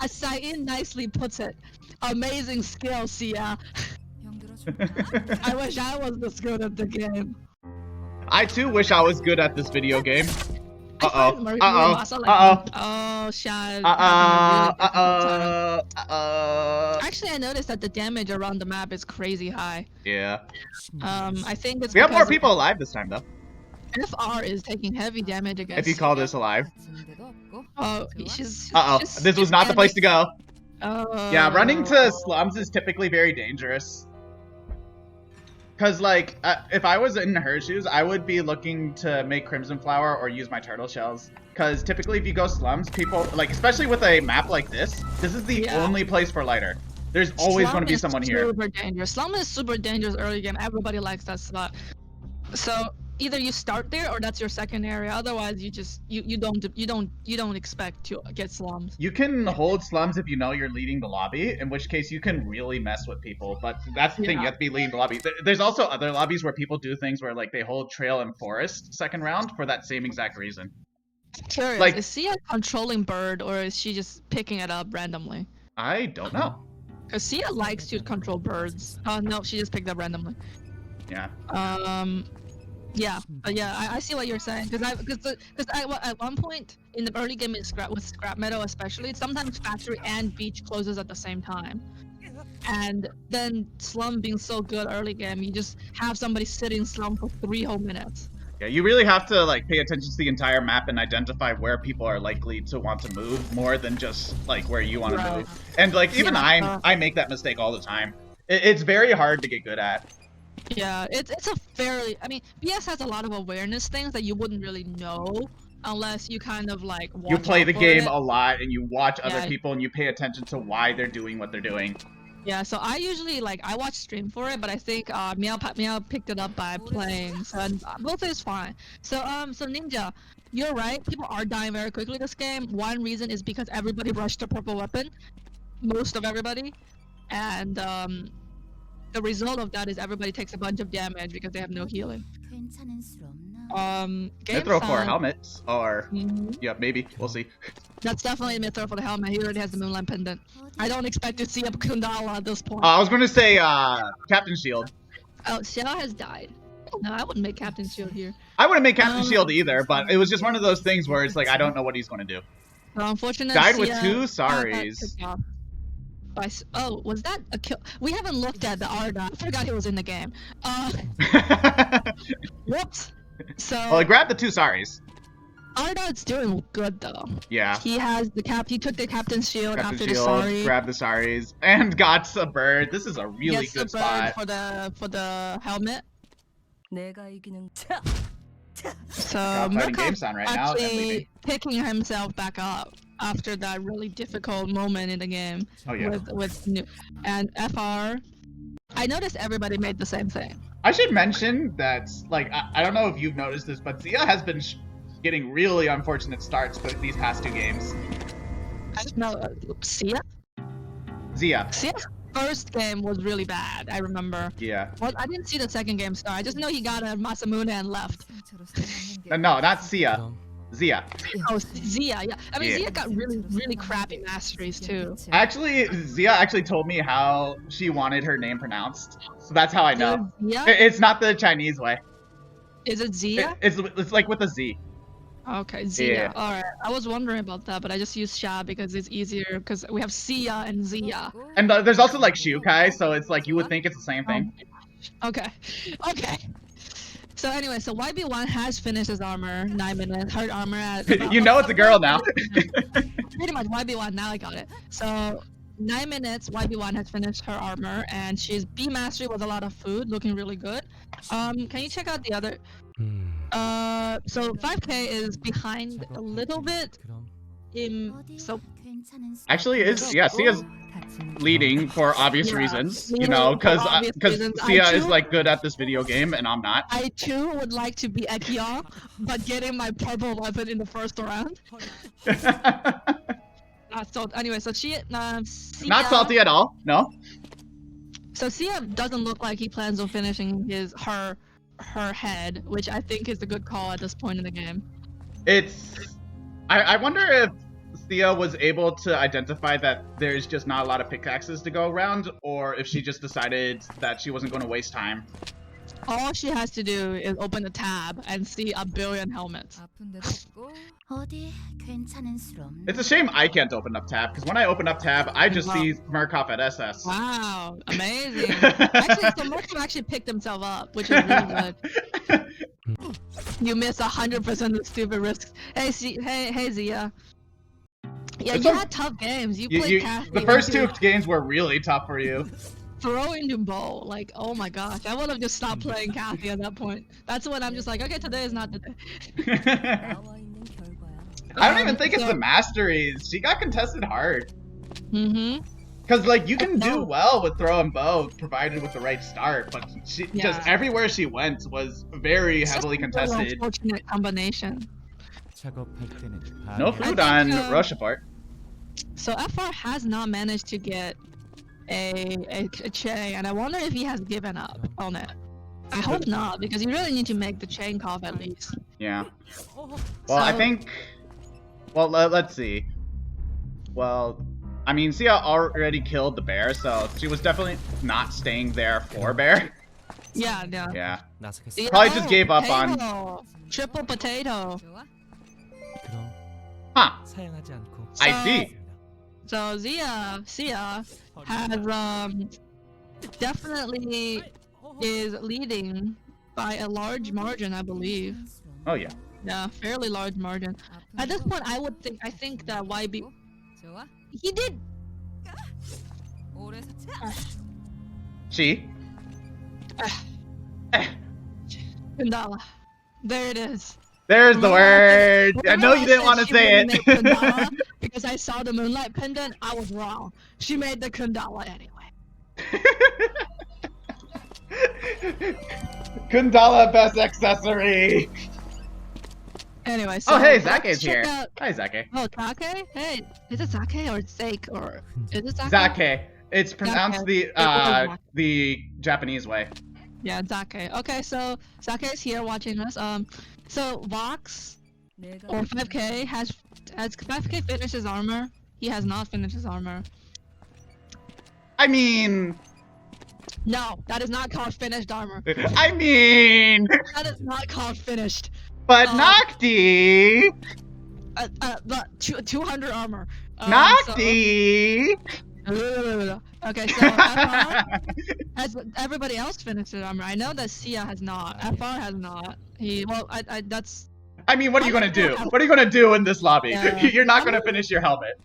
Sain nicely puts it. Amazing skill, Sia. I wish I was this good at the game. I too wish I was good at this video game. Oh, shit. Actually, I noticed that the damage around the map is crazy high. Yeah. I think it's. We have more people alive this time, though. FR is taking heavy damage against. If you call this alive. Oh, she's. This was not the place to go. Oh. Yeah, running to slums is typically very dangerous. Cause like, if I was in her shoes, I would be looking to make Crimson Flower or use my turtle shells. Cause typically if you go slums, people, like, especially with a map like this is the only place for lighter. There's always going to be someone here. Super dangerous. Slum is super dangerous early game. Everybody likes that spot. So either you start there or that's your second area. Otherwise, you just you don't expect to get slums. You can hold slums if you know you're leading the lobby, in which case you can really mess with people. But that's the thing, you have to be leading the lobby. There's also other lobbies where people do things where like they hold trail and forest second round for that same exact reason. I'm curious, like, is Sia controlling bird or is she just picking it up randomly? I don't know. Cause Sia likes to control birds. Oh no, she just picked up randomly. Yeah. Yeah, I see what you're saying. Because at one point in the early game with Scrap Meadow especially, sometimes factory and beach closes at the same time. And then slum being so good early game, you just have somebody sit in slum for 3 whole minutes. Yeah, you really have to like pay attention to the entire map and identify where people are likely to want to move more than just like where you want to move. And like even I make that mistake all the time. It's very hard to get good at. Yeah, it's a fairly. I mean, BS has a lot of awareness things that you wouldn't really know unless you kind of like. You play the game a lot and you watch other people and you pay attention to why they're doing what they're doing. Yeah, so I usually I watch stream for it, but I think Meow picked it up by playing, so both is fine. So so Ninja, you're right. People are dying very quickly this game. One reason is because everybody rushed to purple weapon, most of everybody, and the result of that is everybody takes a bunch of damage because they have no healing. Mythro for helmets, or yeah, maybe we'll see. That's definitely a Mythro for the helmet. He already has the Moonlight Pendant. I don't expect to see a Kundala at this point. I was going to say Captain Shield. Oh, Xiao has died. No, I wouldn't make Captain Shield here. I wouldn't make Captain Shield either, but it was just one of those things where it's like I don't know what he's going to do. Unfortunately, died with 2 sorries. Oh, was that a kill? We haven't looked at the Arda. I forgot he was in the game. Whoops. So. Well, I grabbed the 2 sorries. Arda's doing good though. Yeah. He has the He took the Captain's Shield after the Sari. Grabbed the Saris and got a bird. This is a really good spot for the helmet. So Murkov actually picking himself back up after that really difficult moment in the game. Oh yeah. With and FR. I noticed everybody made the same thing. I should mention that, like, I don't know if you've noticed this, but Zia has been getting really unfortunate starts for these past 2 games. I don't know. Sia? Zia. Sia's first game was really bad, I remember. Yeah. Well, I didn't see the second game start. I just know he got a Masamune and left. No, not Sia. Zia. Oh, Zia, yeah. I mean, Zia got really crappy masteries, too. Actually, Zia actually told me how she wanted her name pronounced. So that's how I know. Yeah? It's not the Chinese way. Is it Zia? It's like with a Z. Okay, Zia. Yeah. All right. I was wondering about that, but I just used Sha because it's easier because we have Sia and Zia. And there's also like Shiukai, so it's like you would think it's the same thing. Okay. Okay. So anyway, so YB1 has finished his armor, 9 minutes, hard armor at... You know it's a girl now. Pretty much YB1, now I got it. So 9 minutes, YB1 has finished her armor, and she's B mastery with a lot of food, looking really good. Can you check out the other... So 5K is behind a little bit. So Actually, Sia's leading for obvious reasons, you know, because Sia is like good at this video game and I'm not. I too would like to be Ekio, but getting my purple weapon in the first round. So anyway, so Sia, Not salty at all, no. So Sia doesn't look like he plans on finishing her head, which I think is a good call at this point in the game. I wonder if Sia was able to identify that there's just not a lot of pickaxes to go around, or if she just decided that she wasn't going to waste time. All she has to do is open the tab and see a billion helmets. It's a shame I can't open up tab, because when I open up tab, I just see Murkoff at SS. Wow, amazing. Actually, so Murkoff actually picked himself up, which is really good. You miss 100% of the stupid risks. Hey, hey, Zia. Yeah, you had tough games. You played Kathy. The first two games were really tough for you. Throw into bow, like, oh my gosh, I would have just stopped playing Kathy at that point. That's when I'm just like, okay, today is not the day. I don't even think it's the masteries. She got contested hard. Mm-hmm. Because, like, you can do well with throw and bow, provided with the right start, but she just everywhere she went was very heavily contested. An unfortunate combination. No food on Rochefort. So FR has not managed to get a Che, and I wonder if he has given up on it. I hope not, because you really need to make the chain cough at least. Yeah. Well, I think... Well, let's see. Well, I mean, Sia already killed the bear, so she was definitely not staying there for bear. Yeah. Yeah. Probably just gave up on... Triple potato. Huh. I see. So Sia has definitely is leading by a large margin, I believe. Oh yeah. Yeah, fairly large margin. At this point, I think that YB. He did. She. Kundala. There it is. There's the word. I know you didn't want to say it. Because I saw the moonlight pendant, I was wrong. She made the Kundala anyway. Kundala best accessory. Anyway, so oh hey, Zake's here. Hi Zake. Oh, Zake? Hey, is it Zake or Zake or is it Zake? Zake. It's pronounced the Japanese way. Yeah, Zake. Okay, so Zake is here watching us. So Vox or 5K has 5K finished his armor. He has not finished his armor. I mean, no, that is not called finished armor. I mean, that is not called finished. But Nocti! The 200 armor. Nocti! So, okay, so FR has everybody else finished their armor. I know that Sia has not. FR has not. That's... I mean, what are you gonna do? What are you gonna do in this lobby? Yeah. You're not gonna finish your helmet.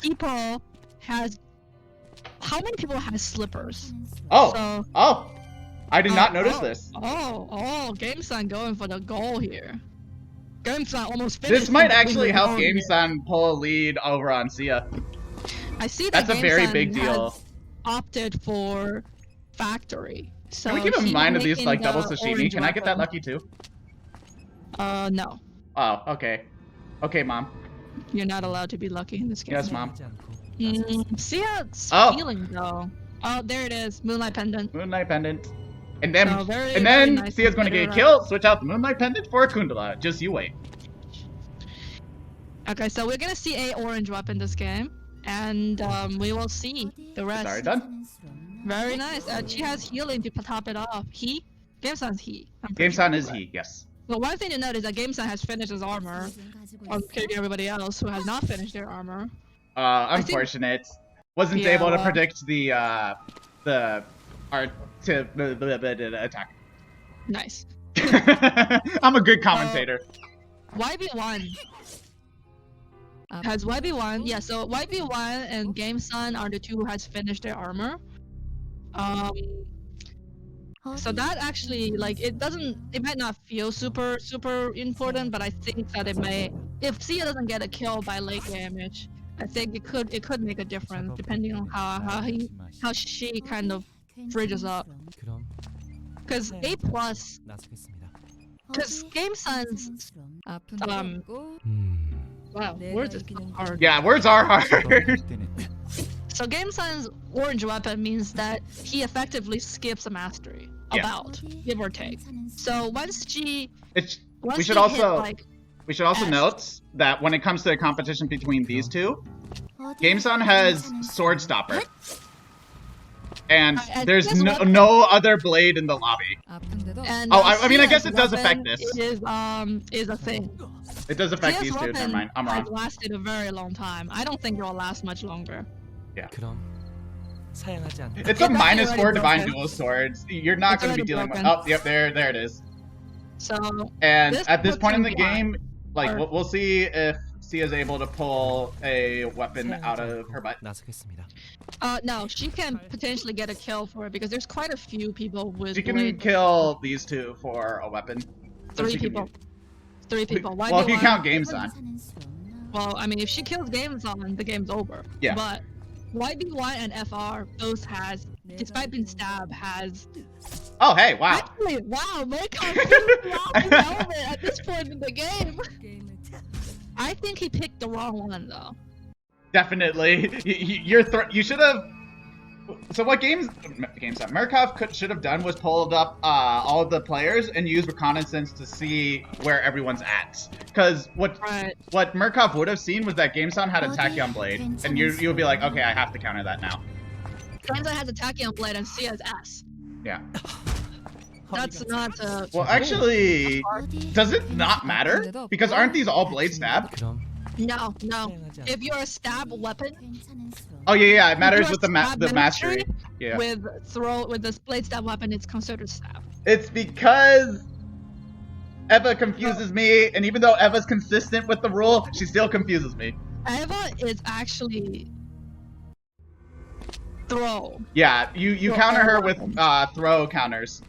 People has... How many people has slippers? Oh! I did not notice this. GameSun going for the goal here. GameSun almost finished. This might actually help GameSun pull a lead over on Sia. I see that that's a very big deal. Has opted for factory. So can we keep in mind of these like double sashimi? Can I get that lucky too? No. Oh, okay. Okay, Mom. You're not allowed to be lucky in this game. Yes, Mom. Sia's healing though. Oh, there it is. Moonlight Pendant. Moonlight Pendant. And then, very nice Sia's going to get killed, switch out the Moonlight Pendant for a Kundala. Just you wait. Okay, so we're going to see a orange weapon this game. And we will see the rest. Sorry, done. Very nice. She has healing to top it off. Gamesan's he. Gamesan is he, yes. But one thing to note is that Gamesan has finished his armor, compared to everybody else who has not finished their armor. Unfortunate. Wasn't Yeah, able to well- predict the attack. Nice. I'm a good commentator. YB1 has YB1. Yeah, so YB1 and Gamesan are the two who has finished their armor. So that actually, like, it might not feel super important, but I think that it may, if Sia doesn't get a kill by late damage, I think it could make a difference depending on how she kind of bridges up. Because A+, because Gamesan's wow, words is hard. Yeah, words are hard. So Gamesan's orange weapon means that he effectively skips a mastery, about give or take. So once she We should also S. note that when it comes to a competition between these two, Gamesan has Sword Stopper. And there's no other blade in the lobby. And, I mean, I guess Sia's it does affect weapon this. Is a thing. It does affect Sia's these two, never weapon mind. I'm has wrong. lasted a very long time. I don't think it will last much longer. It's It's a actually -4 already Divine broken. Dual Swords. You're not It's going to be already dealing with... broken. Oh, yep, there it is. So And This at this puts point in him the game, like, Or- we'll see if Sia's able to pull a weapon out of her butt. no, she can potentially get a kill for it because there's quite a few people with She can blade. kill these two for a weapon. So Three she can people. use- 3 people. Well, if you YB1 count Gamesan. Well, I mean, if she kills Gamesan, the game's over. Yeah. But YB1 and FR both has, despite being stabbed, has. Oh, hey, wow. Actually, wow, Meowkaiser helmet at this point in the game. I think he picked the wrong one though. Definitely. You should have... So what GameStop Murkoff should have done was pulled up all of the players and used reconnaissance to see where everyone's at. Because what Murkoff would have seen was that GameStop had a Tachyon Blade, and you would be like, okay, I have to counter that now. Gamesan has a Tachyon Blade and Sia's S. Yeah. That's not Well, actually, does it not matter? Because aren't these all blade stab? No. If you're a stab weapon, Oh yeah, it matters If with you're a stab the mastery. Yeah. with this blade stab weapon, it's considered stab. It's because Eva confuses me, and even though Eva's consistent with the rule, she still confuses me. Eva is actually throw. Yeah, you For counter all her with weapons. throw counters.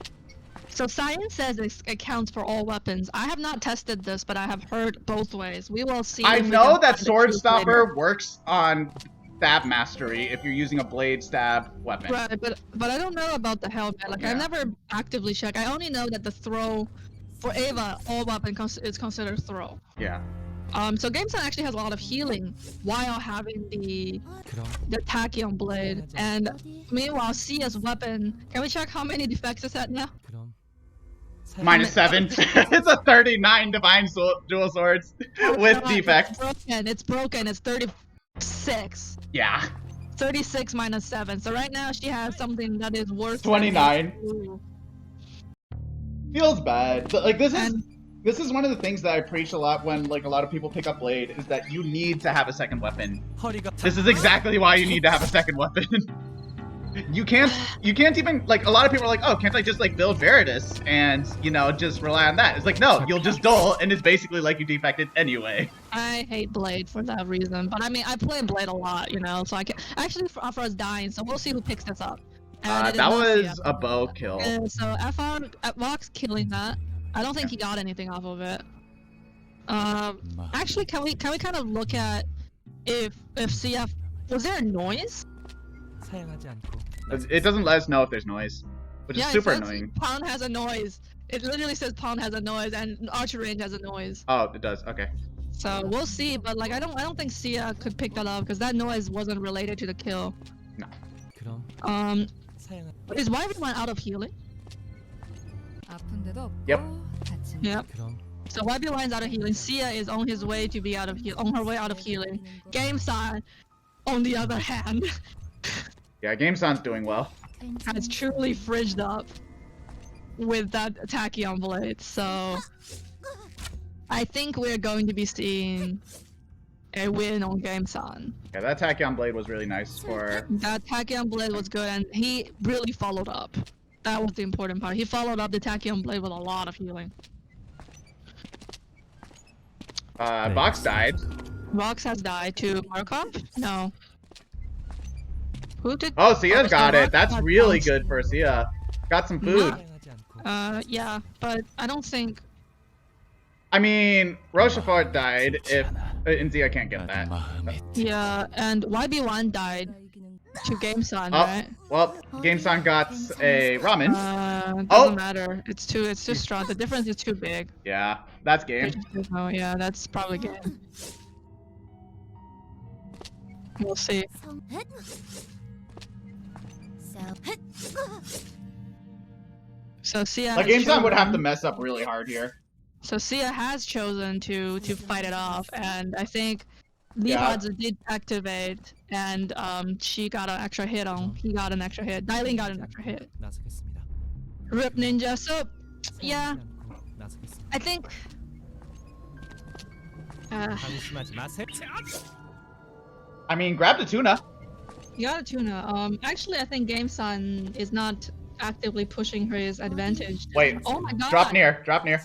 So science says it counts for all weapons. I have not tested this, but I have heard both ways. We will see. I if we know can that find the Sword truth Stopper later. works on stab mastery if you're using a blade stab weapon. Right, but I don't know about the helmet. Like Yeah. I've never actively checked. I only know that the throw for Eva, all weapon is considered throw. Yeah. So Gamesan actually has a lot of healing while having the Tachyon blade. And meanwhile, Sia's weapon. Can we check how many defects it's at now? -7. It's a 39 Divine Dual Swords with No, defects. It's broken. It's 36. Yeah. 36 minus 7. So right now she has something that is worth 29. Ooh. Feels bad. But like this And is one of the things that I preach a lot when like a lot of people pick up Blade is that you need to have a second weapon. This is exactly why you need to have a second weapon. You can't even like a lot of people are like, oh, can't I just like build Veritas and just rely on that? It's like no, you'll just dull and it's basically like you defected anyway. I hate Blade for that reason. But I mean, I play Blade a lot, so I can actually for us dying. So we'll see who picks this up. And it is That not was Sia. a bow kill. And so FR at Vox killing that. I don't think he got anything off of it. Actually, can we kind of look at if CF was there a noise? It doesn't let us know if there's noise, which is super it says annoying. Pound has a noise. It literally says Pound has a noise and Archer Range has a noise. Oh, it does. Okay. So we'll see, but like I don't think Sia could pick that up because that noise wasn't related to the kill. No. Is YB1 out of healing? Yep. Yep. So YB1's out of healing. Sia is on his way to be on her way out of healing. Gamesan, on the other hand, Yeah, GameSon's doing well. has truly fridged up. with that Tachyon blade, so I think we're going to be seeing a win on Game-san. Yeah, that Tachyon blade was really nice for... That Tachyon blade was good, and he really followed up. That was the important part. He followed up the Tachyon blade with a lot of healing. Box died. Vox has died to Markov? No. Who did? Oh, Sia's got it. That's Markov really bounced. good for Sia. Got some food. Yeah, but I don't think. I mean, Rochefort died if... and Sia can't get that. Yeah, and YB1 died to Game-san, Oh, right? well, Game-san got a ramen. Doesn't matter. It's too strong. The difference is too big. Yeah, that's game. Oh yeah, that's probably game. We'll see. So Sia. Like, Game-san would have to mess up really hard here. So Sia has chosen to fight it off, and I think Yeah. Leopold's did activate, and she got an extra hit on. He got an extra hit. Dailin got an extra hit. Rip Ninja. So yeah, I think. I mean, grab the tuna. You got a tuna. Actually, I think Game-san is not actively pushing his advantage. Wait. Oh my god. Drop near. Drop near.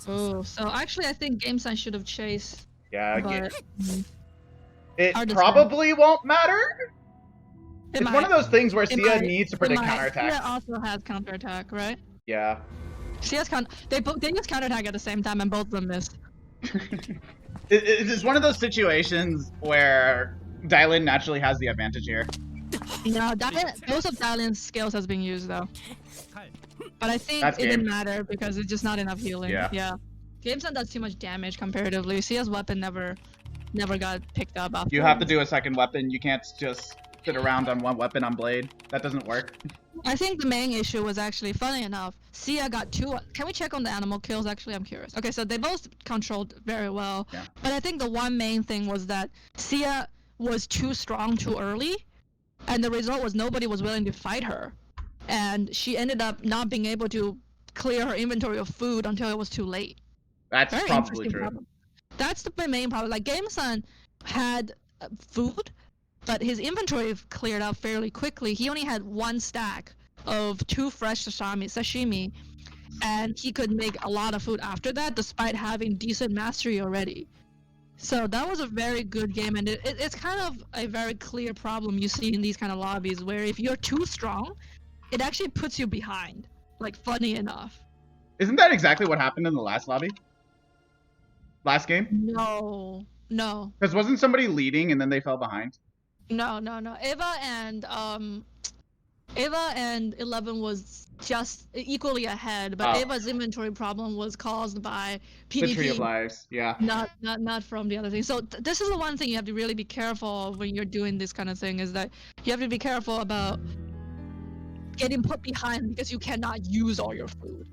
Oh, so actually, I think Game-san should have chased. Yeah, But it hard to probably won't matter. it It's one of those things where it Sia might- needs to it predict might. counterattack. Sia also has counterattack, right? Yeah. Sia's they use counterattack at the same time, and both of them missed. It's one of those situations where Dailin naturally has the advantage here. No, most of Dailin's skills has been used though. But I think That's it didn't game. matter because it's just not enough healing. Yeah. Game-san does too much damage comparatively. Sia's weapon never got picked up after. You have to do a second weapon. You can't just sit around on one weapon on Blade. That doesn't work. I think the main issue was actually, funny enough, Sia got 2. Can we check on the animal kills? Actually, I'm curious. Okay, so they both controlled very well. Yeah. But I think the one main thing was that Sia was too strong too early, and the result was nobody was willing to fight her. And she ended up not being able to clear her inventory of food until it was too late. That's Very probably interesting true. problem. That's the main problem. Like, Game-san had food, but his inventory cleared out fairly quickly. He only had 1 stack of 2 fresh sashimi, and he could make a lot of food after that, despite having decent mastery already. So that was a very good game, and it's kind of a very clear problem you see in these kind of lobbies, where if you're too strong, it actually puts you behind. Like, funny enough. Isn't that exactly what happened in the last lobby? Last game? No. Because wasn't somebody leading and then they fell behind? No. Eva and 11 was just equally ahead, but Oh. Eva's inventory problem was caused by The Tree of PvP, Lives, yeah. not from the other thing. So this is the one thing you have to really be careful of when you're doing this kind of thing, is that you have to be careful about getting put behind because you cannot use all your food.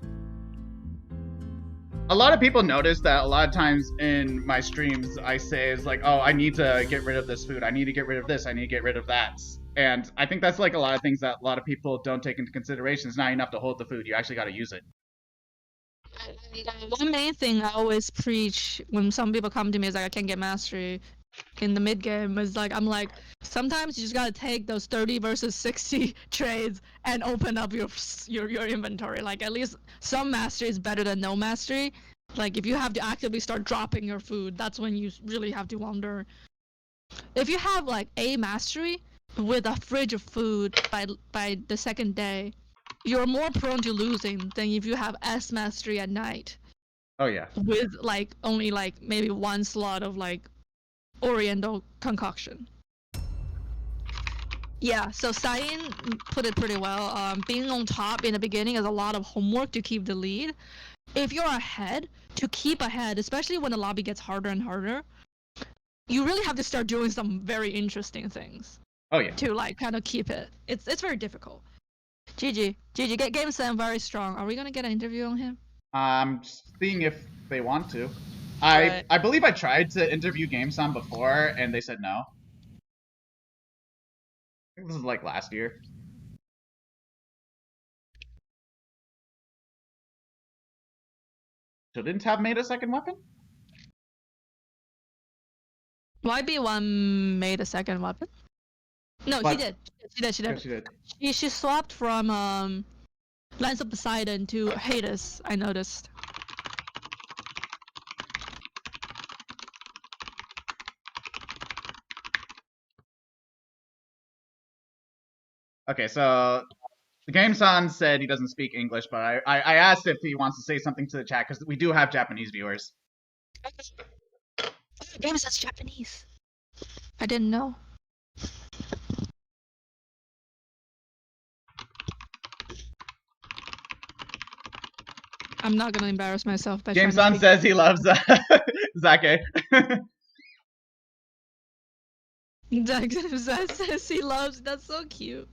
A lot of people notice that a lot of times in my streams I say is like, oh, I need to get rid of this food. I need to get rid of this. I need to get rid of that. And I think that's like a lot of things that a lot of people don't take into consideration. It's not enough to hold the food. You actually got to use it. One main thing I always preach when some people come to me is like, I can't get mastery in the mid game, is like, I'm like, sometimes you just gotta take those 30 versus 60 trades and open up your inventory. Like, at least some mastery is better than no mastery. Like, if you have to actively start dropping your food, that's when you really have to wonder. If you have like a mastery with a fridge of food by the second day, you're more prone to losing than if you have S mastery at night Oh, yeah. with like only like maybe 1 slot of like Oriental concoction. Yeah, so Cyan put it pretty well. Being on top in the beginning is a lot of homework to keep the lead. If you're ahead, to keep ahead, especially when the lobby gets harder and harder, you really have to start doing some very interesting things Oh, yeah. to like kind of keep it. It's very difficult. GG, get Game-san very strong. Are we gonna get an interview on him? I'm seeing if they want to. Right. I believe I tried to interview Game-san before, and they said no. I think this is like last year. shouldn't have made a second weapon? YB1 made a second weapon. No, But- she did. She Yeah, did. she did. She swapped from Lance of Poseidon to Hades, I noticed. Okay, so the Game-san said he doesn't speak English, but I asked if he wants to say something to the chat because we do have Japanese viewers. Game says Japanese. I didn't know. I'm not gonna embarrass myself by trying to Game-san speak. says he loves Zake. Jackson says he loves. That's so cute.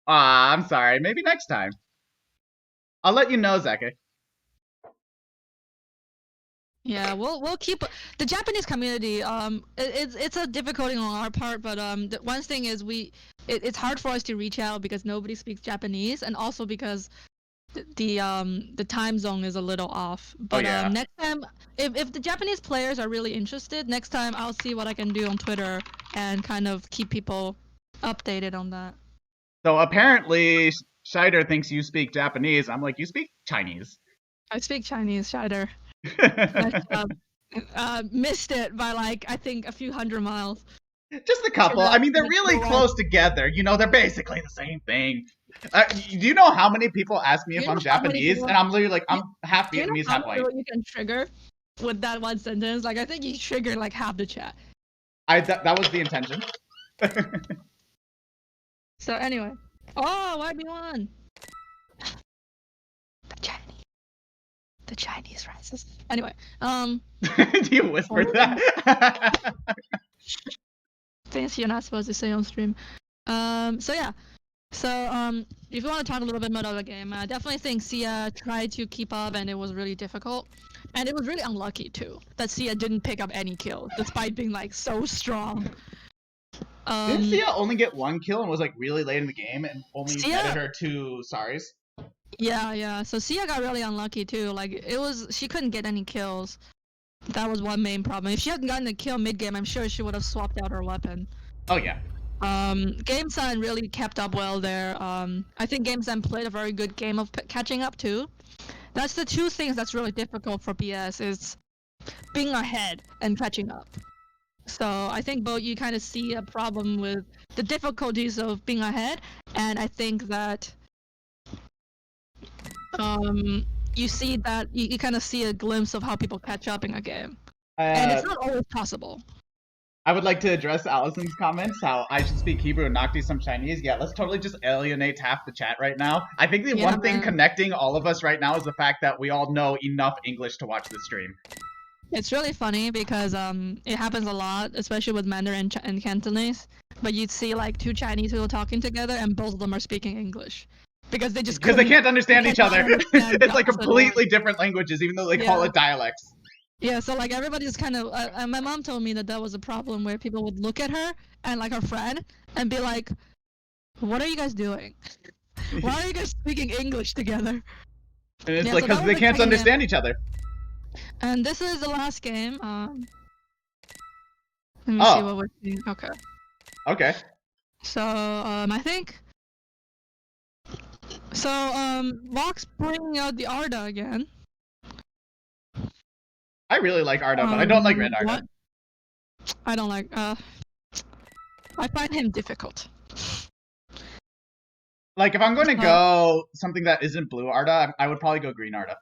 I'm sorry. Maybe next time. I'll let you know, Zeke. Yeah, we'll keep the Japanese community. It's a difficulty on our part, but the one thing is it's hard for us to reach out because nobody speaks Japanese, and also because the time zone is a little off. But yeah. next time, if the Japanese players are really interested, next time I'll see what I can do on Twitter and kind of keep people updated on that. So apparently, Scheider thinks you speak Japanese. I'm like, you speak Chinese. I speak Chinese, Scheider. Missed it by like I think a few hundred miles. Just a couple. I mean, they're really close together. You know, they're basically the same thing. Do you know how many people ask me if I'm Japanese? And I'm literally like, I'm half Vietnamese, half white. You can trigger with that one sentence. Like I think you triggered like half the chat. That was the intention. So anyway, oh YB1. The Chinese races. Anyway, Do you whisper that? things you're not supposed to say on stream. So yeah. So if you want to talk a little bit more about the game, I definitely think Sia tried to keep up and it was really difficult. And it was really unlucky too that Sia didn't pick up any kills despite being like so strong. Didn't Sia only get one kill and was like really late in the game and only netted her 2 saris? Yeah. So Sia got really unlucky too. Like she couldn't get any kills. That was one main problem. If she hadn't gotten a kill mid game, I'm sure she would have swapped out her weapon. Oh yeah. Game-san really kept up well there. I think Game-san played a very good game of catching up too. That's the two things that's really difficult for BS is being ahead and catching up. So I think both you kind of see a problem with the difficulties of being ahead, and I think that you see that you kind of see a glimpse of how people catch up in a game, and it's not always possible. I would like to address Allison's comments, how I should speak Hebrew and Noctis some Chinese. Yeah, let's totally just alienate half the chat right now. I think the one thing connecting all of us right now is the fact that we all know enough English to watch the stream. It's really funny because it happens a lot, especially with Mandarin and Cantonese. But you'd see like 2 Chinese people talking together, and both of them are speaking English because they can't understand each other. It's like completely different languages, even though they call it dialects. Yeah, so like everybody's kind of. My mom told me that was a problem where people would look at her and like her friend and be like, "What are you guys doing? Why are you guys speaking English together?" And it's like because they can't understand each other. And this is the last game. Let me see what we're seeing. Okay. Okay. So I think. So Vox bringing out the Arda again. I really like Arda, but I don't like Red Arda. What? I don't like. I find him difficult. Like if I'm going to go something that isn't blue Arda, I would probably go green Arda.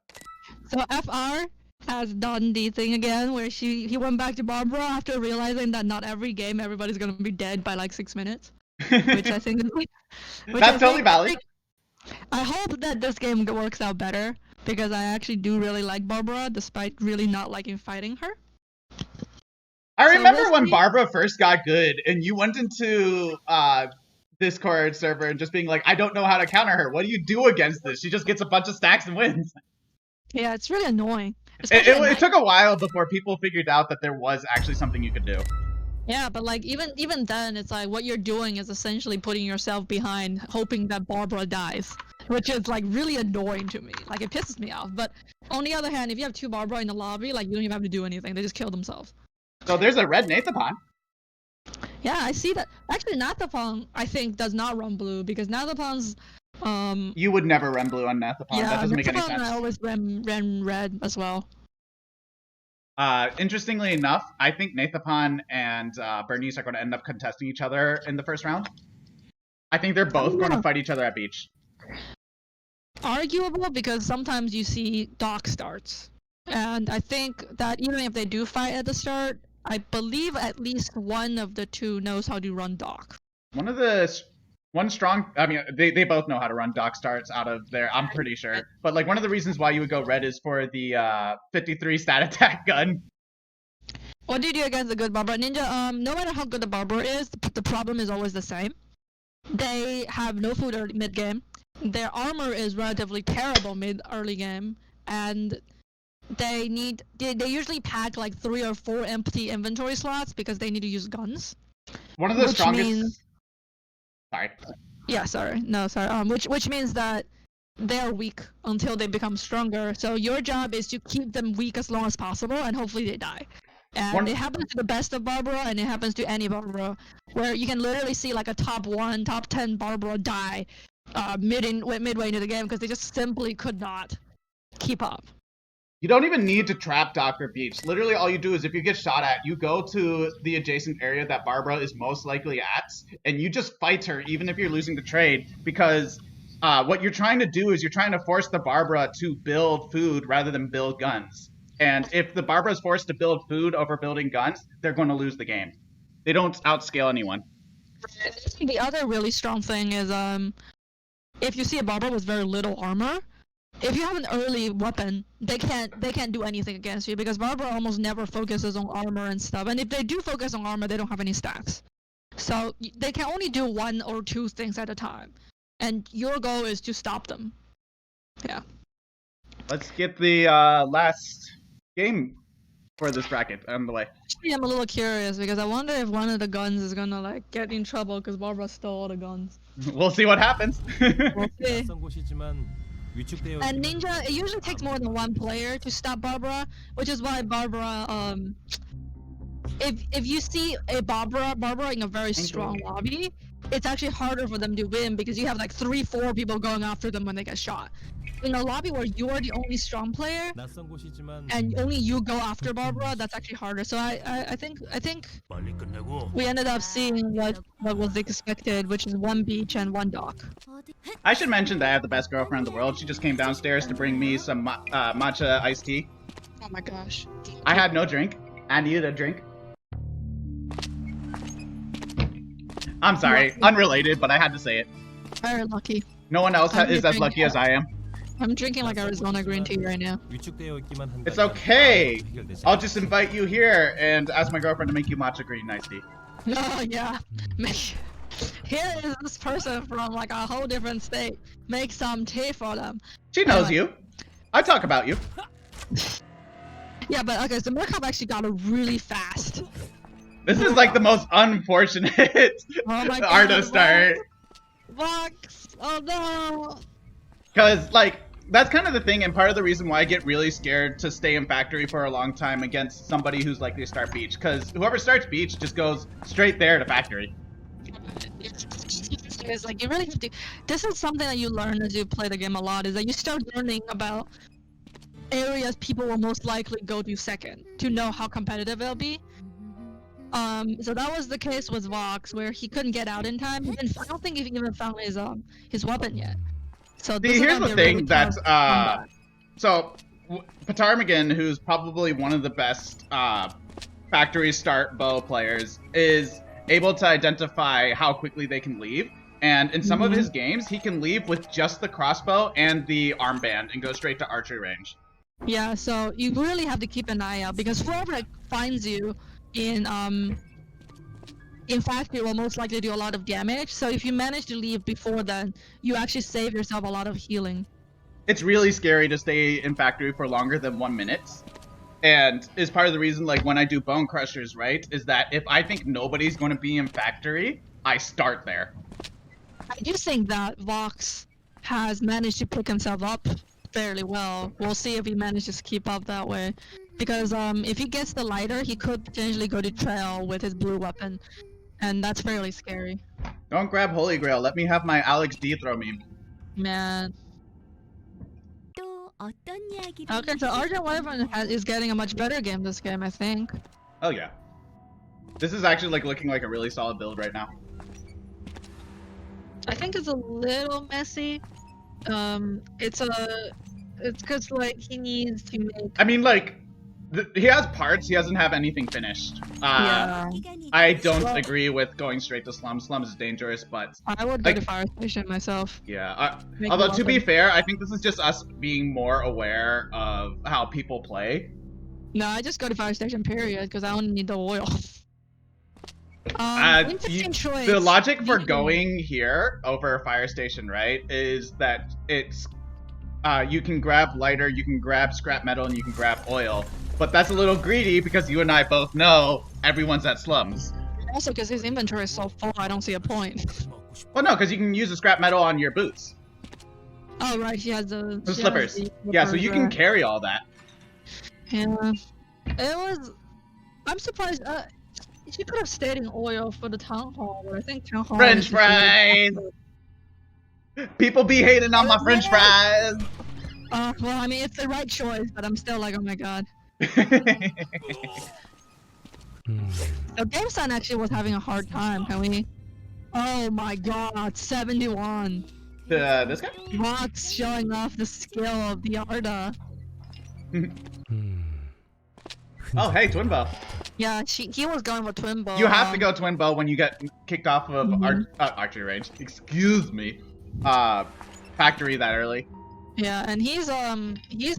So FR has done the thing again where he went back to Barbara after realizing that not every game everybody's gonna be dead by like 6 minutes, which I think is that's totally valid. I hope that this game works out better because I actually do really like Barbara despite really not liking fighting her. I remember when Barbara first got good and you went into Discord server and just being like, I don't know how to counter her. What do you do against this? She just gets a bunch of stacks and wins. Yeah, it's really annoying. It took a while before people figured out that there was actually something you could do. Yeah, but like even then, it's like what you're doing is essentially putting yourself behind, hoping that Barbara dies, which is like really annoying to me. Like it pisses me off. But on the other hand, if you have 2 Barbara in the lobby, like you don't even have to do anything; they just kill themselves. So there's a red Nathapon. Yeah, I see that. Actually, Nathapon I think does not run blue because Nathapon's You would never run blue on Nathapon. yeah, That doesn't make any Nathapon sense. I always ran red as well. Interestingly enough, I think Nathapon and Bernice are going to end up contesting each other in the first round. I think they're both going to fight each other at beach. Arguable because sometimes you see Doc starts, and I think that even if they do fight at the start, I believe at least one of the 2 knows how to run Doc. One strong, I mean, they both know how to run Doc starts out of there, I'm pretty sure. But like one of the reasons why you would go red is for the 53 stat attack gun. What do you do against a good Barbara? Ninja, no matter how good the Barbara is, the problem is always the same. They have no food mid game. Their armor is relatively terrible early game, and they usually pack like 3 or 4 empty inventory slots because they need to use guns. One of the strongest. Sorry. Yeah, sorry. No, sorry. Which means that they're weak until they become stronger. So your job is to keep them weak as long as possible, and hopefully they die. And it happens to the best of Barbara, and it happens to any Barbara, where you can literally see like a top 1, top 10 Barbara die midway into the game because they just simply could not keep up. You don't even need to trap Dr. Beach. Literally all you do is if you get shot at, you go to the adjacent area that Barbara is most likely at, and you just fight her even if you're losing the trade, because what you're trying to do is you're trying to force the Barbara to build food rather than build guns. And if the Barbara is forced to build food over building guns, they're going to lose the game. They don't outscale anyone. The other really strong thing is if you see a Barbara with very little armor, if you have an early weapon, they can't do anything against you because Barbara almost never focuses on armor and stuff. And if they do focus on armor, they don't have any stacks. So they can only do 1 or 2 things at a time. And your goal is to stop them. Yeah. Let's get the last game for this bracket on the way. Actually, I'm a little curious because I wonder if one of the guns is gonna like get in trouble because Barbara stole all the guns. We'll see what happens. We'll see. And Ninja, it usually takes more than 1 player to stop Barbara, which is why Barbara, if you see a Barbara in a very strong lobby, it's actually harder for them to win because you have like 3-4 people going after them when they get shot. In a lobby where you're the only strong player and only you go after Barbara, that's actually harder. So I think we ended up seeing what was expected, which is 1 beach and 1 dock. I should mention that I have the best girlfriend in the world. She just came downstairs to bring me some matcha iced tea. Oh my gosh. I had no drink. I needed a drink. I'm sorry, unrelated, but I had to say it. Very lucky. No one else is as lucky as I am. I'm drinking like Arizona green tea right now. It's okay. I'll just invite you here and ask my girlfriend to make you matcha green iced tea. Oh yeah. Here is this person from like a whole different state. Make some tea for them. She knows you. I talk about you. Yeah, but okay, so Meowkaiser actually got it really fast. This is like the most unfortunate Ardo start. Vox! Oh no! Because, like, that's kind of the thing, and part of the reason why I get really scared to stay in factory for a long time against somebody who's likely to start beach. Because whoever starts beach just goes straight there to factory. It's like you really have to. This is something that you learn as you play the game a lot. Is that you start learning about areas people will most likely go to second to know how competitive it'll be. So that was the case with Vox, where he couldn't get out in time. I don't think he even found his weapon yet. So see, here's the thing that so Patarmigan, who's probably one of the best factory start bow players, is able to identify how quickly they can leave. And in some of his games, he can leave with just the crossbow and the armband and go straight to archery range. Yeah, so you really have to keep an eye out because whoever finds you in factory will most likely do a lot of damage. So if you manage to leave before then, you actually save yourself a lot of healing. It's really scary to stay in factory for longer than 1 minute. and is part of the reason, like, when I do Bone Crushers, right, is that if I think nobody's going to be in Factory, I start there. I do think that Vox has managed to pick himself up fairly well. We'll see if he manages to keep up that way. Because if he gets the lighter, he could potentially go to trail with his blue weapon. And that's fairly scary. Don't grab Holy Grail. Let me have my Alex D throw meme. Man. Okay, so Argent Wyvern is getting a much better game this game, I think. Oh yeah. This is actually like looking like a really solid build right now. I think it's a little messy. It's because like he needs to make. I mean, like, he has parts. He doesn't have anything finished. Yeah. I don't agree with going straight to Slums. Slums is dangerous, but I would go to Fire Station myself. Yeah. Although to be fair, I think this is just us being more aware of how people play. No, I just go to Fire Station period because I only need the oil. The logic for going here over Fire Station, right, is that it's you can grab lighter, you can grab scrap metal, and you can grab oil. But that's a little greedy because you and I both know everyone's at Slums. Also, because his inventory is so full, I don't see a point. Well, no, because you can use the scrap metal on your boots. Oh, right, she has the slippers. Yeah, so you can carry all that. Yeah. It was... I'm surprised... she could have stayed in oil for the town hall, but I think town hall... French fries! People be hating on my French fries! Well, I mean, it's the right choice, but I'm still like, oh my god. So GameStop actually was having a hard time, can we? Oh my god, 71. This guy? Vox showing off the skill of the Arda. Oh, hey, Twin Bow. Yeah, he was going with Twin Bow. You have to go Twin Bow when you get kicked off of archery range. Excuse me. Factory that early. Yeah, and he's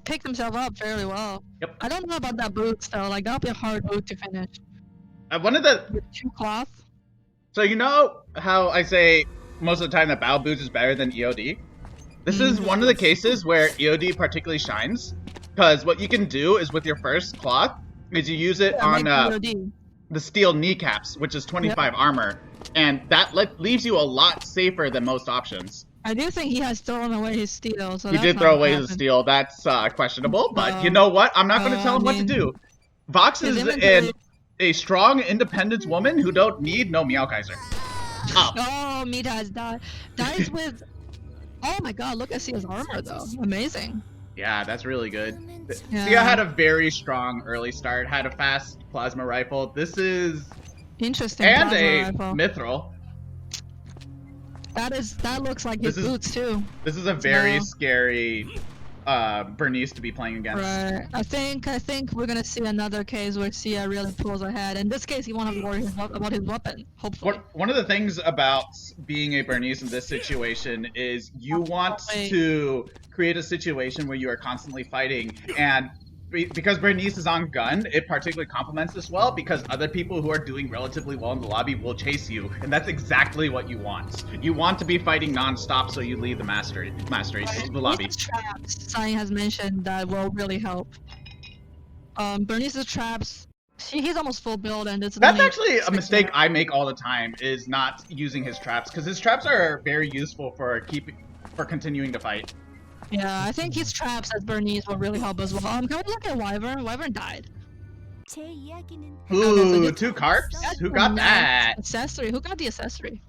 picked himself up fairly well. Yep. I don't know about that boots though. Like that'll be a hard boot to finish. One of the With 2 cloth. So you know how I say most of the time that Bow Boots is better than EOD? This is one of the cases where EOD particularly shines. Because what you can do is with your first cloth, is you use it on the steel kneecaps, which is 25 armor. And that leaves you a lot safer than most options. I do think he has thrown away his steel. So he did throw away his steel. That's questionable, but you know what? I'm not going to tell him what to do. Vox is a strong independence woman who don't need no Meowkaiser. Oh, Mita has died. Dies with... Oh my god, look at Sia's armor though. Amazing. Yeah, that's really good. Yeah. Sia had a very strong early start, had a fast plasma rifle. This is... Interesting. And a mithril. That looks like his boots too. This is a very scary Bernice to be playing against. Right. I think we're gonna see another case where Sia really pulls ahead. In this case, he won't have to worry about his weapon. Hopefully. One of the things about being a Bernice in this situation is you want to create a situation where you are constantly fighting, and because Bernice is on gun, it particularly complements this well because other people who are doing relatively well in the lobby will chase you, and that's exactly what you want. You want to be fighting non-stop so you lead the mastery the lobby. Traps, Sai has mentioned that will really help. Bernice's traps, he's almost full build, and that's actually a mistake I make all the time, is not using his traps, because his traps are very useful for continuing to fight. Yeah, I think his traps as Bernice will really help as well. Can we look at Wyvern? Wyvern died. Ooh, 2 carps? Who got that? Accessory. Who got the accessory?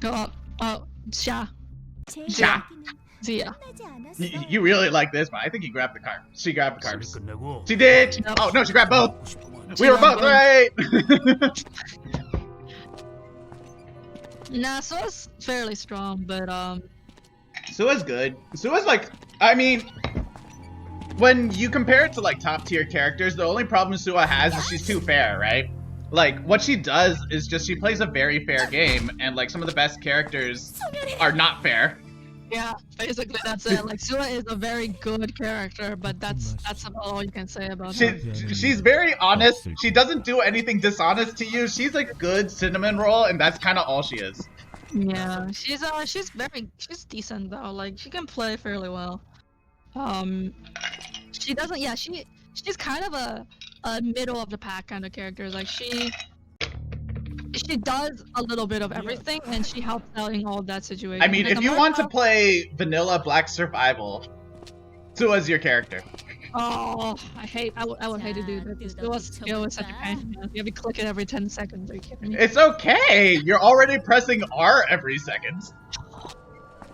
Go up. Oh, Xia. Zia. You really like this, but I think he grabbed the carp. She grabbed the carps. She did! Oh, no, she grabbed both! We were both right! Nah, Sua's fairly strong, but Sua's good. Sua's like, I mean, when you compare it to like top tier characters, the only problem Sua has is she's too fair, right? Like, what she does is just she plays a very fair game, and like some of the best characters are not fair. Yeah, basically that's it. Like Sua is a very good character, but that's about all you can say about her. She's very honest. She doesn't do anything dishonest to you. She's a good cinnamon roll, and that's kind of all she is. Yeah, she's decent though. Like she can play fairly well. She doesn't. Yeah, she's kind of a middle of the pack kind of character. Like she does a little bit of everything, and she helps out in all of that situation. I mean, Like, if you want to play vanilla Black Survival, Sua's your character. Oh, I would hate to do that. Sua's skill is such a pain. You have to click it every 10 seconds. Are you kidding me? It's okay. You're already pressing R every second.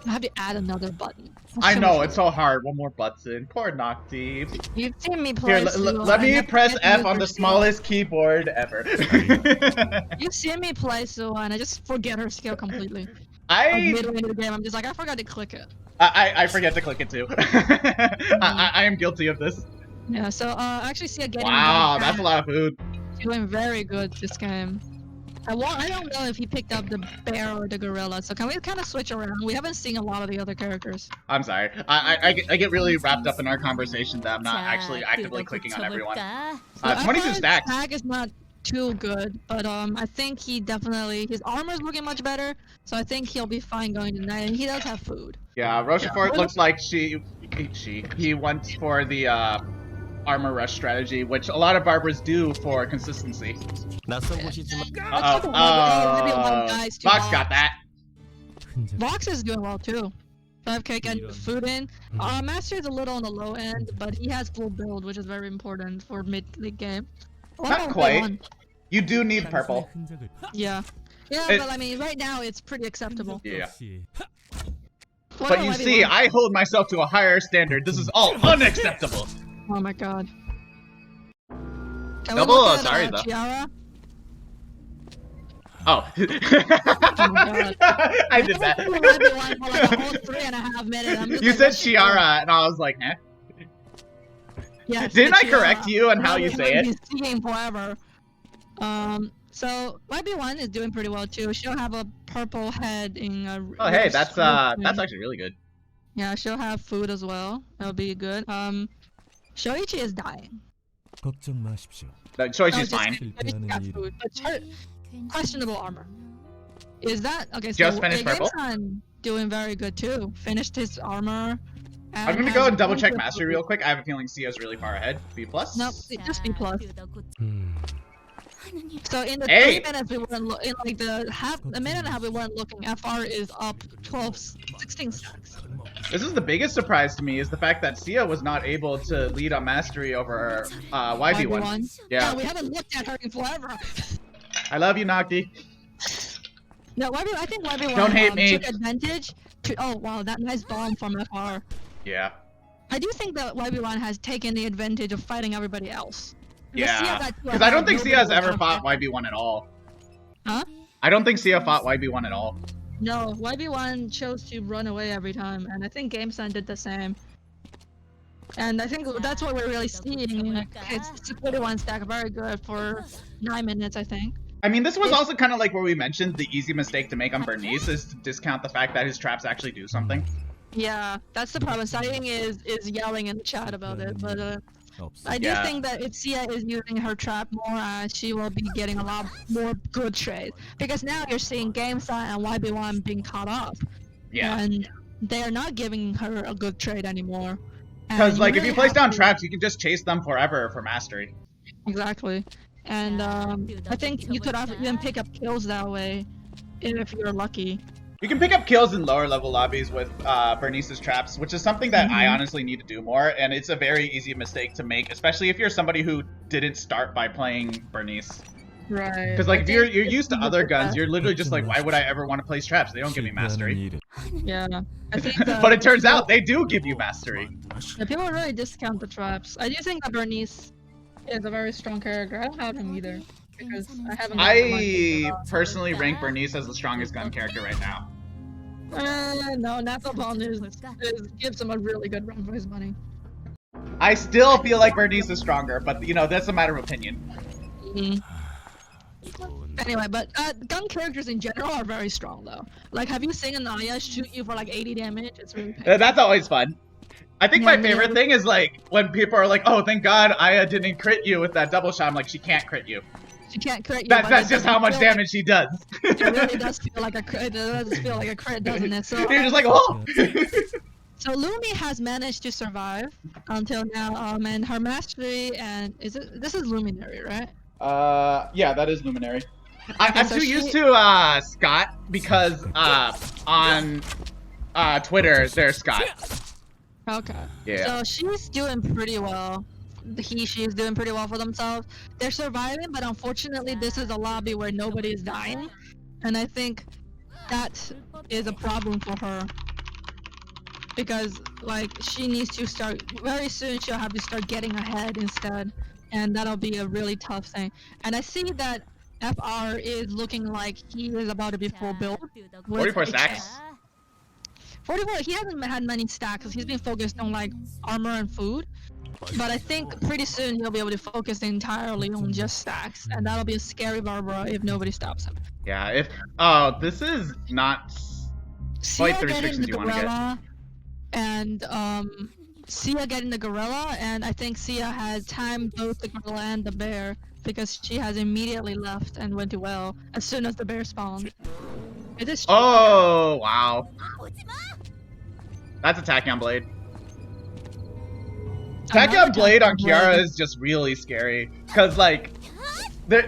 I have to add another button. I know, it's so hard. One more button. Poor Noctis. You've seen me play. Here, let me press F on the smallest keyboard ever. You've seen me play Sua, and I just forget her skill completely. I Midway into the game, I'm just like, I forgot to click it. I forget to click it too. I am guilty of this. Yeah, so actually see a getting. Wow, that's a lot of food. Doing very good this game. I don't know if he picked up the bear or the gorilla, so can we kind of switch around? We haven't seen a lot of the other characters. I'm sorry. I get really wrapped up in our conversation that I'm not actually actively clicking on everyone. 22 stacks. Tag is not too good, but I think he definitely, his armor's looking much better, so I think he'll be fine going tonight, and he does have food. Yeah, Rochefort looks like he went for the armor rush strategy, which a lot of barbers do for consistency. Uh-oh. Vox got that. Vox is doing well too. 5k getting food in. Master is a little on the low end, but he has full build, which is very important for mid-league game. Not quite. You do need purple. Yeah. Yeah, but I mean, right now it's pretty acceptable. Yeah. But you see, I hold myself to a higher standard. This is all unacceptable. Oh my god. Double, sorry though. Chiara? Oh. Oh my god. I did that. For like a whole 3.5 minutes. You said Chiara, and I was like, eh? Yeah, didn't I correct you on how you say it? Singing forever. So YB1 is doing pretty well too. She'll have a purple head in a. Oh hey, that's actually really good. Yeah, she'll have food as well. That'll be good. Shoichi is dying. No, Shoichi's fine. Shoichi got food, but her questionable armor. Is that okay? Just so finished purple. Doing very good too. Finished his armor. I'm gonna go and double check mastery real quick. I have a feeling Sia's really far ahead. B+? Nope, just B+. So in the 3 minutes we weren't in like the minute and a half we weren't looking, FR is up 16 stacks. This is the biggest surprise to me is the fact that Sia was not able to lead on mastery over YB1. Yeah, we haven't looked at her in forever. I love you, Nocti. No, I think YB1 Don't hate me. took advantage to. Oh wow, that nice bomb from FR. Yeah. I do think that YB1 has taken the advantage of fighting everybody else. Yeah, because I don't think Sia has ever fought YB1 at all. Huh? I don't think Sia fought YB1 at all. No, YB1 chose to run away every time, and I think GameSun did the same. And I think that's what we're really seeing. It's 41 stack, very good for 9 minutes, I think. I mean, this was also kind of like where we mentioned the easy mistake to make on Bernice is to discount the fact that his traps actually do something. Yeah, that's the problem. Sighting is yelling in the chat about it, but I do think that if Sia is using her trap more, she will be getting a lot more good trades. Because now you're seeing GameSun and YB1 being caught up. Yeah. And they are not giving her a good trade anymore. Because, like, if you place down traps, you can just chase them forever for mastery. Exactly. And I think you could even pick up kills that way if you're lucky. You can pick up kills in lower level lobbies with Bernice's traps, which is something that I honestly need to do more, and it's a very easy mistake to make, especially if you're somebody who didn't start by playing Bernice. Right. Because like if you're used to other guns, you're literally just like, why would I ever want to place traps? They don't give me mastery. Yeah. I think but it turns out they do give you mastery. Yeah, people really discount the traps. I do think that Bernice is a very strong character. I don't have him either. Because I personally rank Bernice as the strongest gun character right now. No, Nathalbon gives him a really good run for his money. I still feel like Bernice is stronger, but you know, that's a matter of opinion. Anyway, but gun characters in general are very strong though. Like, have you seen an Aya shoot you for like 80 damage? It's really painful. That's always fun. I think my favorite thing is like when people are like, oh, thank God Aya didn't crit you with that double shot. I'm like, she can't crit you. She can't crit you. That's just how much damage she does. It really does feel like a crit. It does feel like a crit, doesn't it? So you're just like, oh. So Lumi has managed to survive. until now. And her mastery and this is Luminary, right? Yeah, that is Luminary. I'm so too used to Scott because on Twitter there's Scott. Okay. Yeah. So she's doing pretty well. She's doing pretty well for themselves. They're surviving, but unfortunately, this is a lobby where nobody is dying, and I think that is a problem for her. Because like she needs to start very soon. She'll have to start getting ahead instead, and that'll be a really tough thing. And I see that FR is looking like he is about to be full build. 44 stacks. 44. He hasn't had many stacks because he's been focused on like armor and food. But I think pretty soon he'll be able to focus entirely on just stacks, and that'll be a scary Barbara if nobody stops him. Yeah. This is not quite the restrictions you want to get. And Sia getting the gorilla, and I think Sia has timed both the gorilla and the bear because she has immediately left and went to well as soon as the bear spawned. It is. Oh wow. That's a Tachyon Blade. Tachyon Blade on Kiara is just really scary because like the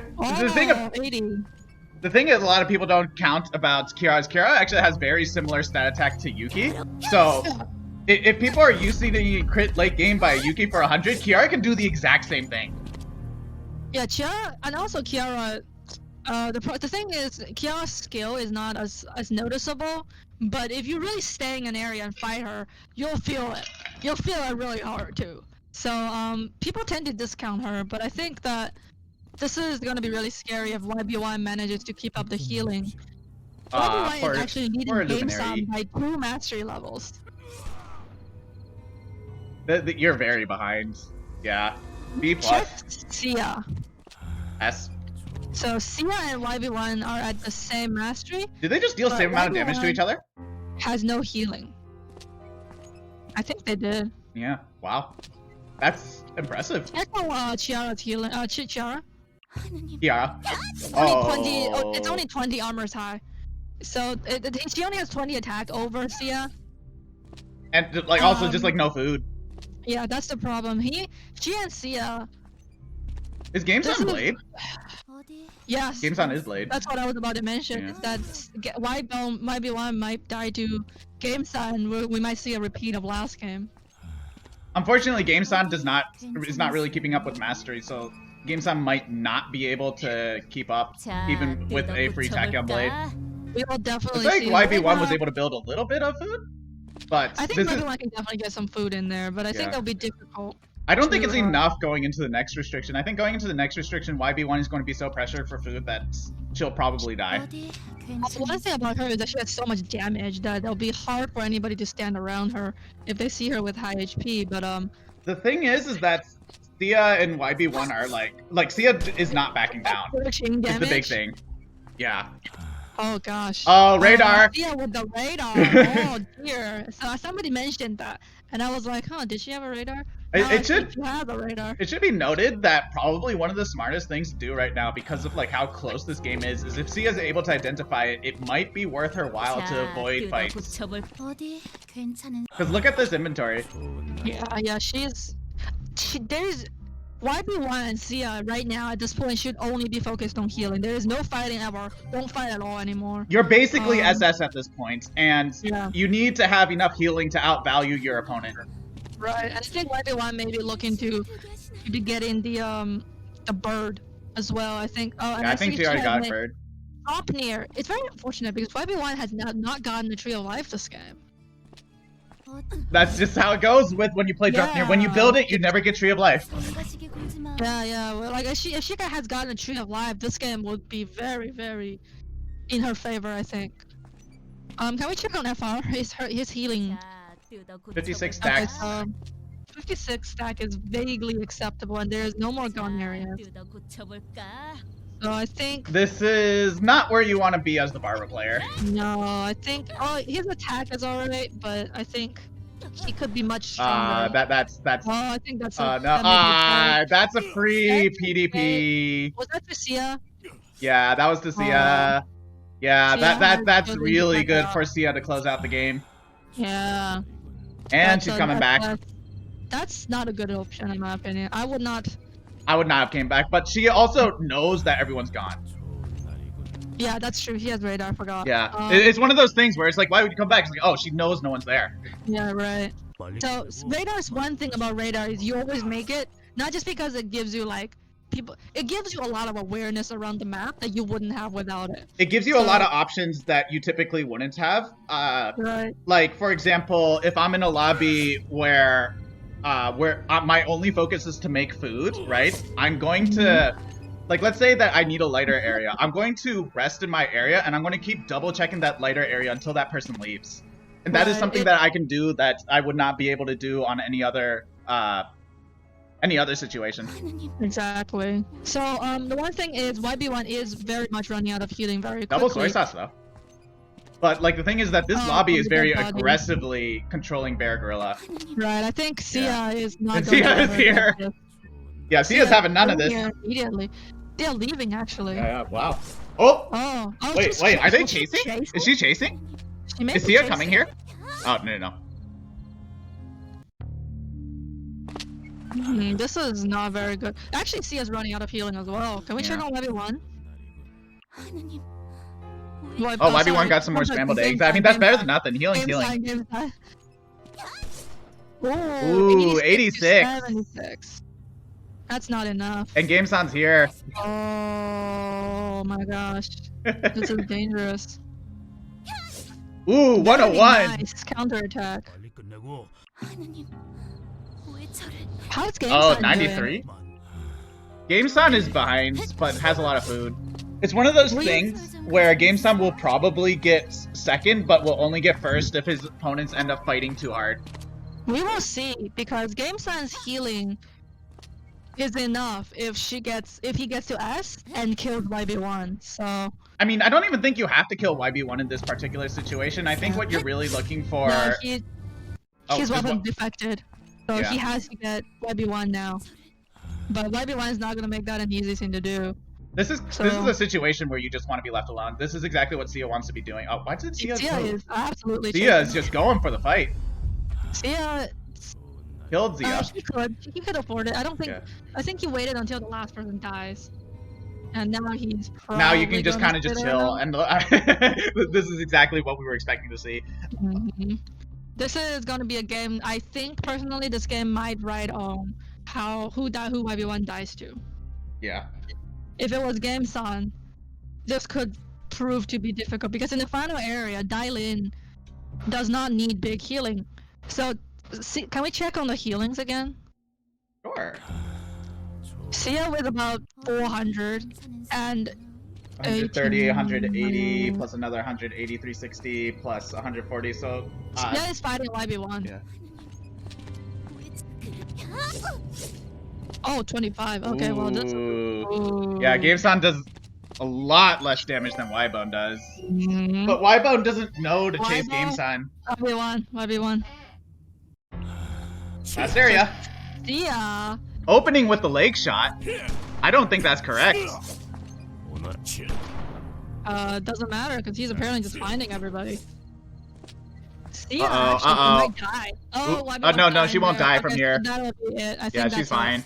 thing is a lot of people don't count about Kiara actually has very similar stat attack to Yuki. So if people are using the crit late game by Yuki for 100, Kiara can do the exact same thing. Yeah, Kiara, and also Kiara. The thing is, Kiara's skill is not as noticeable, but if you really stay in an area and fight her, you'll feel it. You'll feel it really hard too. So people tend to discount her, but I think that this is going to be really scary if YB1 manages to keep up the healing. YB1 is actually leading game sum by 2 mastery levels. You're very behind. Yeah. B+. Check Sia. S. So Sia and YB1 are at the same mastery. Did they just deal the same amount of damage to each other? Has no healing. I think they did. Yeah. Wow. That's impressive. Check out Chiara's healing. Chiara. Kiara. It's only 20 armors high. So she only has 20 attack over Sia. And like also just like no food. Yeah, that's the problem. She and Sia. Is Games on Blade? Yes. Games on is Blade. That's what I was about to mention. Yeah. Is that YB1 might die to GameStar, and we might see a repeat of last game. Unfortunately, GameStar is not really keeping up with Mastery, so GameStar might not be able to keep up even with a free Tachyon Blade. We will definitely. I think YB1 was able to build a little bit of food, but I think YB1 can definitely get some food in there, but I think it'll be difficult. I don't think it's enough going into the next restriction. I think going into the next restriction, YB1 is going to be so pressured for food that she'll probably die. One thing about her is that she has so much damage that it'll be hard for anybody to stand around her if they see her with high HP. But the thing is that Sia and YB1 are like Sia is not backing down. It's the big thing. Yeah. Oh gosh. Oh, radar. Sia with the radar. Oh dear. So somebody mentioned that, and I was like, huh? Did she have a radar? It should have a radar. It should be noted that probably one of the smartest things to do right now, because of like how close this game is if Sia is able to identify it, it might be worth her while to avoid fights. Because look at this inventory. Yeah, there's YB1 and Sia right now at this point should only be focused on healing. There is no fighting ever. Don't fight at all anymore. You're basically SS at this point, and you need to have enough healing to outvalue your opponent. Right, and I think YB1 may be looking to get in the bird as well. I think. Oh, and yeah, I think she already got bird. Up near. It's very unfortunate because YB1 has not gotten the Tree of Life this game. That's just how it goes with when you play Drop Near. When you build it, you never get Tree of Life. Yeah. Well, like if Shika has gotten a Tree of Life, this game would be very, very in her favor, I think. Can we check on FR? His healing. 56 stacks. Okay, 56 stack is vaguely acceptable, and there is no more gun area. So I think this is not where you want to be as the Barbara player. No, I think his attack is alright, but I think he could be much stronger. That's. I think that's. That's a free PDP. Was that for Sia? Yeah, that was to Sia. Yeah, that's really good for Sia to close out the game. Yeah. And she's coming back. that's not a good option in my opinion. I would not have came back, but she also knows that everyone's gone. Yeah, that's true. He has radar, I forgot. Yeah, it's one of those things where it's like, why would you come back? It's like, oh, she knows no one's there. Yeah, right. So radar's one thing about radar is you always make it, not just because it gives you like it gives you a lot of awareness around the map that you wouldn't have without it. It gives you a lot of options that you typically wouldn't have. Right. Like, for example, if I'm in a lobby where my only focus is to make food, right? I'm going to, like, let's say that I need a lighter area. I'm going to rest in my area, and I'm going to keep double checking that lighter area until that person leaves. And that is something that I can do that I would not be able to do on any other situation. Exactly. So the one thing is YB1 is very much running out of healing very quickly. Double soy sauce though. But like the thing is that this lobby is very aggressively controlling Bear Gorilla. Right. I think Sia is not. And Sia is here. Yeah, Sia's having none of this. Immediately. They're leaving actually. Yeah. Wow. Oh. Oh. Wait. Are they chasing? Is she chasing? Is Sia coming here? Oh no. This is not very good. Actually, Sia's running out of healing as well. Can we check on YB1? YB1 got some more scrambled eggs. I mean, that's better than nothing. Healing. Ooh, 86. 76. That's not enough. And GameSon's here. Oh my gosh. This is dangerous. Ooh, 101. Nice counterattack. How's GameSon? Oh, 93? GameSon is behind, but has a lot of food. It's one of those things where GameSon will probably get second, but will only get first if his opponents end up fighting too hard. We will see, because GameSon's healing is enough if he gets to S and kills YB1. So I mean, I don't even think you have to kill YB1 in this particular situation. I think what you're really looking for. No, his weapon defected, so he has to get YB1 now. But YB1 is not gonna make that an easy thing to do. This is a situation where you just want to be left alone. This is exactly what Sia wants to be doing. Oh, why did Sia? Sia is absolutely. Sia is just going for the fight. Sia killed Sia. He could afford it. I don't think. Okay. I think he waited until the last person dies, and now he's. Now you can just kind of just chill, and this is exactly what we were expecting to see. This is gonna be a game. I think personally, this game might ride on who YB1 dies to. Yeah. If it was GameSon, this could prove to be difficult because in the final area, Dailin does not need big healing. So, can we check on the healings again? Sure. Sia with about 400 and 130, 180 plus another 180, 360 plus 140. So Sia is fighting YB1. Yeah. Oh, 25. Okay, ooh. Well, that's. Ooh. Yeah, GameSon does a lot less damage than Y-Bone does. But Y-Bone doesn't know to chase GameSon. YB1. Last area. Sia. Opening with the leg shot. I don't think that's correct. Doesn't matter because he's apparently just finding everybody. Sia might die. Oh, no, she won't die from here. That'll be it. I think yeah, she's fine.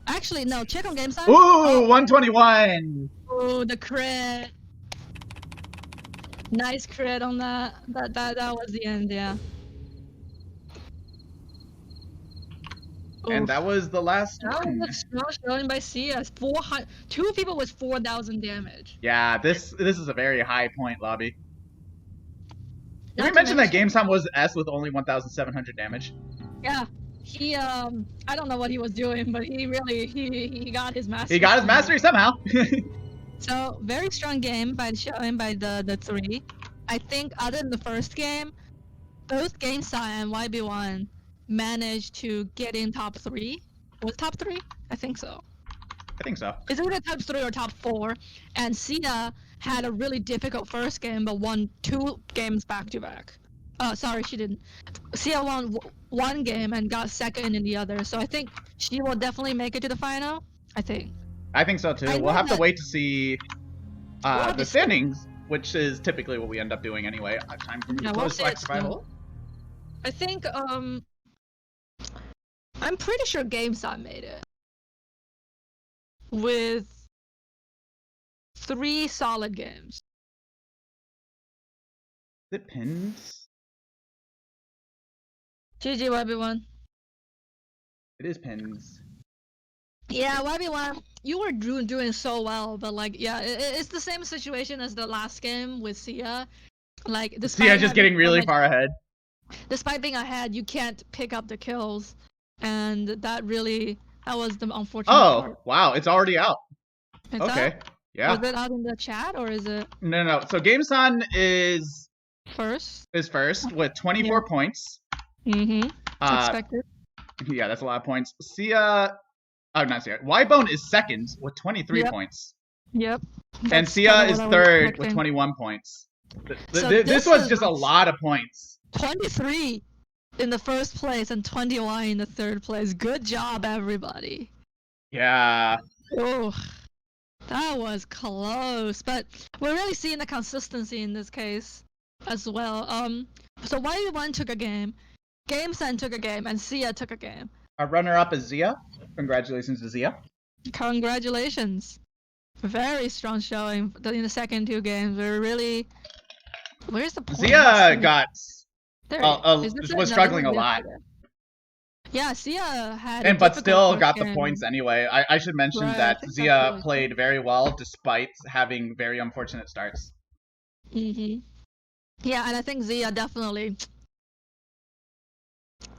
Actually, no. Check on GameSon. Ooh, 121. Ooh, the crit. Nice crit on that. That was the end. Yeah. And that was the last one. That was a strong showing by Sia. 400. 2 people with 4,000 damage. Yeah, this is a very high point lobby. Did we mention that GameSon was S with only 1,700 damage? Yeah. He I don't know what he was doing, but he really he got his mastery. He got his mastery somehow. So very strong game by the 3. I think other than the first game, both GameSon and YB1 managed to get in top 3. Was top 3? I think so. I think so. It's either top 3 or top 4. And Sia had a really difficult first game, but won 2 games back to back. Sorry, she didn't. Sia won 1 game and got second in the other. So I think she will definitely make it to the final. I think. I think so too. We'll have to wait to see the standings, which is typically what we end up doing anyway. Time for me to close select survival. I think I'm pretty sure GameStop made it. With 3 solid games. It pins. GG YB1. It is pins. Yeah, YB1, you were doing so well, but like, yeah, it's the same situation as the last game with Sia. Like, Sia just getting really far ahead. Despite being ahead, you can't pick up the kills, and that was the unfortunate part. Oh, wow, it's already out. It's okay, out? yeah. Was it out in the chat, or is it? No. So GameSon is first with 24 points. Mm-hmm. Expected. Yeah, that's a lot of points. Sia, not Sia. Ybone is second with 23 points. Yep. And Sia is third with 21 points. This was just a lot of points. 23 in the first place and 21 in the third place. Good job, everybody. Yeah. Oh, that was close. But we're really seeing the consistency in this case as well. So YB1 took a game, GameSen took a game, and Sia took a game. Our runner-up is Zia. Congratulations to Zia. Congratulations. Very strong showing in the second 2 games. We're really... Where's the point? Zia was struggling a lot. Yeah, Sia had but still got game. The points anyway. I should mention that Zia played very well despite having very unfortunate starts. Mm-hmm. Yeah, and I think Zia definitely...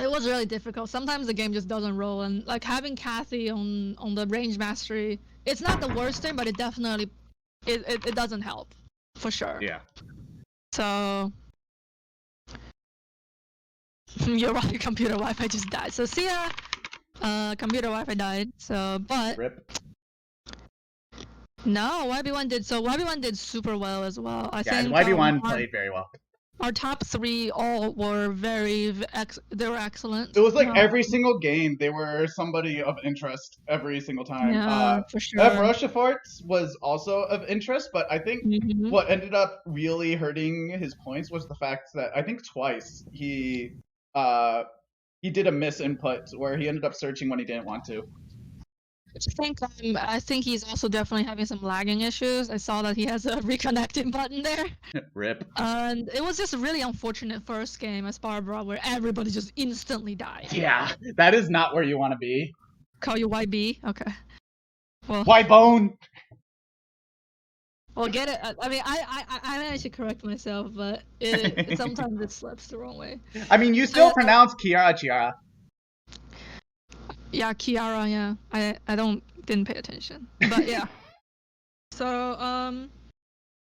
It was really difficult. Sometimes the game just doesn't roll, and like having Kathy on the range mastery, it's not the worst thing, but it definitely it doesn't help for sure. Yeah. So you're right, computer Wi-Fi just died. So Sia, computer Wi-Fi died. So but Rip. No, YB1 did. So YB1 did super well as well. I think YB1 played very well. Our top 3 all were they were excellent. It was like every single game, they were somebody of interest every single time. Yeah, for sure. Ev Rochefort was also of interest, but I think what ended up really hurting his points was the fact that I think twice he did a misinput where he ended up searching when he didn't want to. I think he's also definitely having some lagging issues. I saw that he has a reconnecting button there. Rip. And it was just a really unfortunate first game as Barbara where everybody just instantly died. Yeah, that is not where you want to be. Call you YB? Okay. Well. Ybone! Well, get it. I mean, I managed to correct myself, but sometimes it slips the wrong way. I mean, you still pronounce Chiara. Yeah, Kiara, yeah. I didn't pay attention. But yeah. So,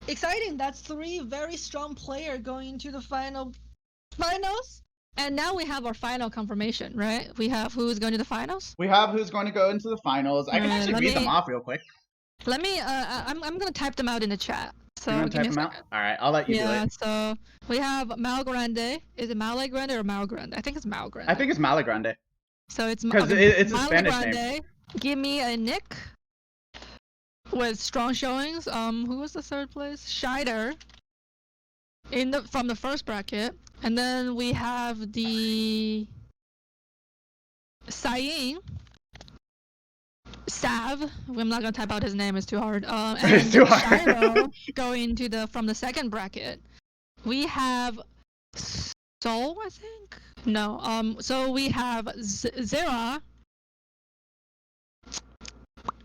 exciting. That's 3 very strong players going into the finals. And now we have our final confirmation, right? We have who's going to the finals? We have who's going to go into the finals. I can actually read them off real quick. Let me, I'm going to type them out in the chat. So You're gonna type them out? Alright, I'll let you do it. Yeah, so we have Mal Grande. Is it Male Grande or Mal Grande? I think it's Mal Grande. I think it's Male Grande. So it's because it's a Spanish Grande, name. Give me a Nick with strong showings. Who was the third place? Scheider from the first bracket, and then we have the Sayin Sav. I'm not gonna type out his name; it's too hard. And it's too hard. Shiro going from the second bracket. We have Soul, I think. No. So we have Zera,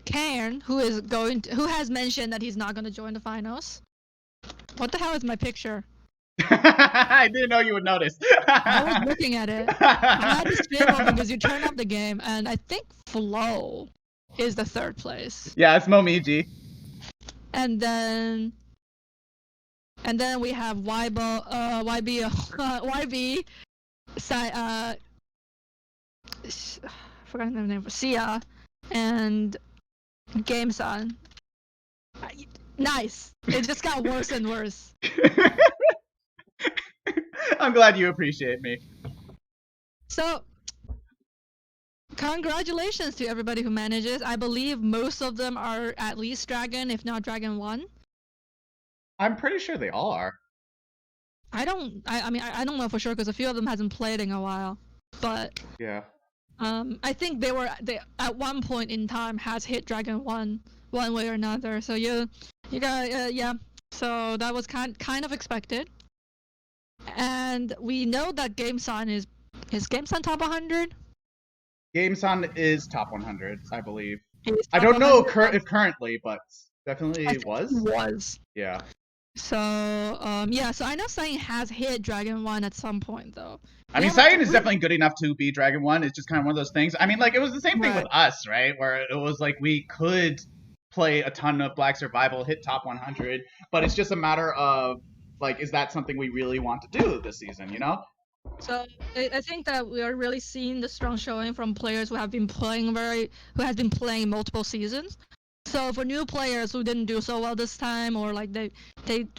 Cairn, who has mentioned that he's not going to join the finals. What the hell is my picture? I didn't know you would notice. I was looking at it. I had to stream open because you turned up the game, and I think Flo is the third place. Yeah, it's Momiji. And then we have YB, forgot the name, Sia, and GameSon. Nice. It just got worse and worse. I'm glad you appreciate me. So, congratulations to everybody who manages. I believe most of them are at least Dragon, if not Dragon 1. I'm pretty sure they all are. I don't know for sure because a few of them hasn't played in a while. But yeah. I think they at one point in time has hit Dragon one way or another. So you got yeah. So that was kind of expected. And we know that GameSun is GameSun top 100. GameSun is top 100, I believe. I Top don't know 100. if currently, but definitely I think was. he was. Yeah. So yeah. So I know Cyan has hit Dragon 1 at some point though. I mean, Cyan is definitely good enough to be Dragon 1. It's just kind of one of those things. I mean, like, it was the same thing with us, right? Where it was like we could play a ton of Black Survival, hit top 100, but it's just a matter of, like, is that something we really want to do this season, you know? So I think that we are really seeing the strong showing from players who have been playing multiple seasons. So for new players who didn't do so well this time, or like they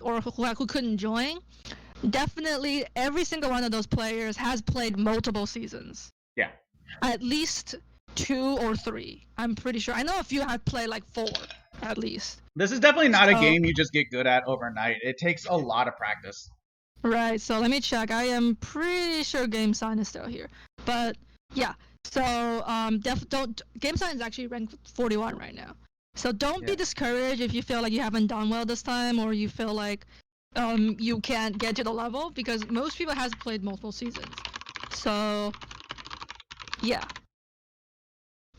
or who couldn't join, definitely every single one of those players has played multiple seasons. Yeah. At least 2 or 3. I'm pretty sure. I know a few have played like 4 at least. This is definitely not a game you just get good at overnight. It takes a lot of practice. Right, so let me check. I am pretty sure GameSign is still here. But yeah, so GameSign is actually ranked 41 right now. So don't be discouraged if you feel like you haven't done well this time, or you feel like you can't get to the level, because most people has played multiple seasons. So yeah.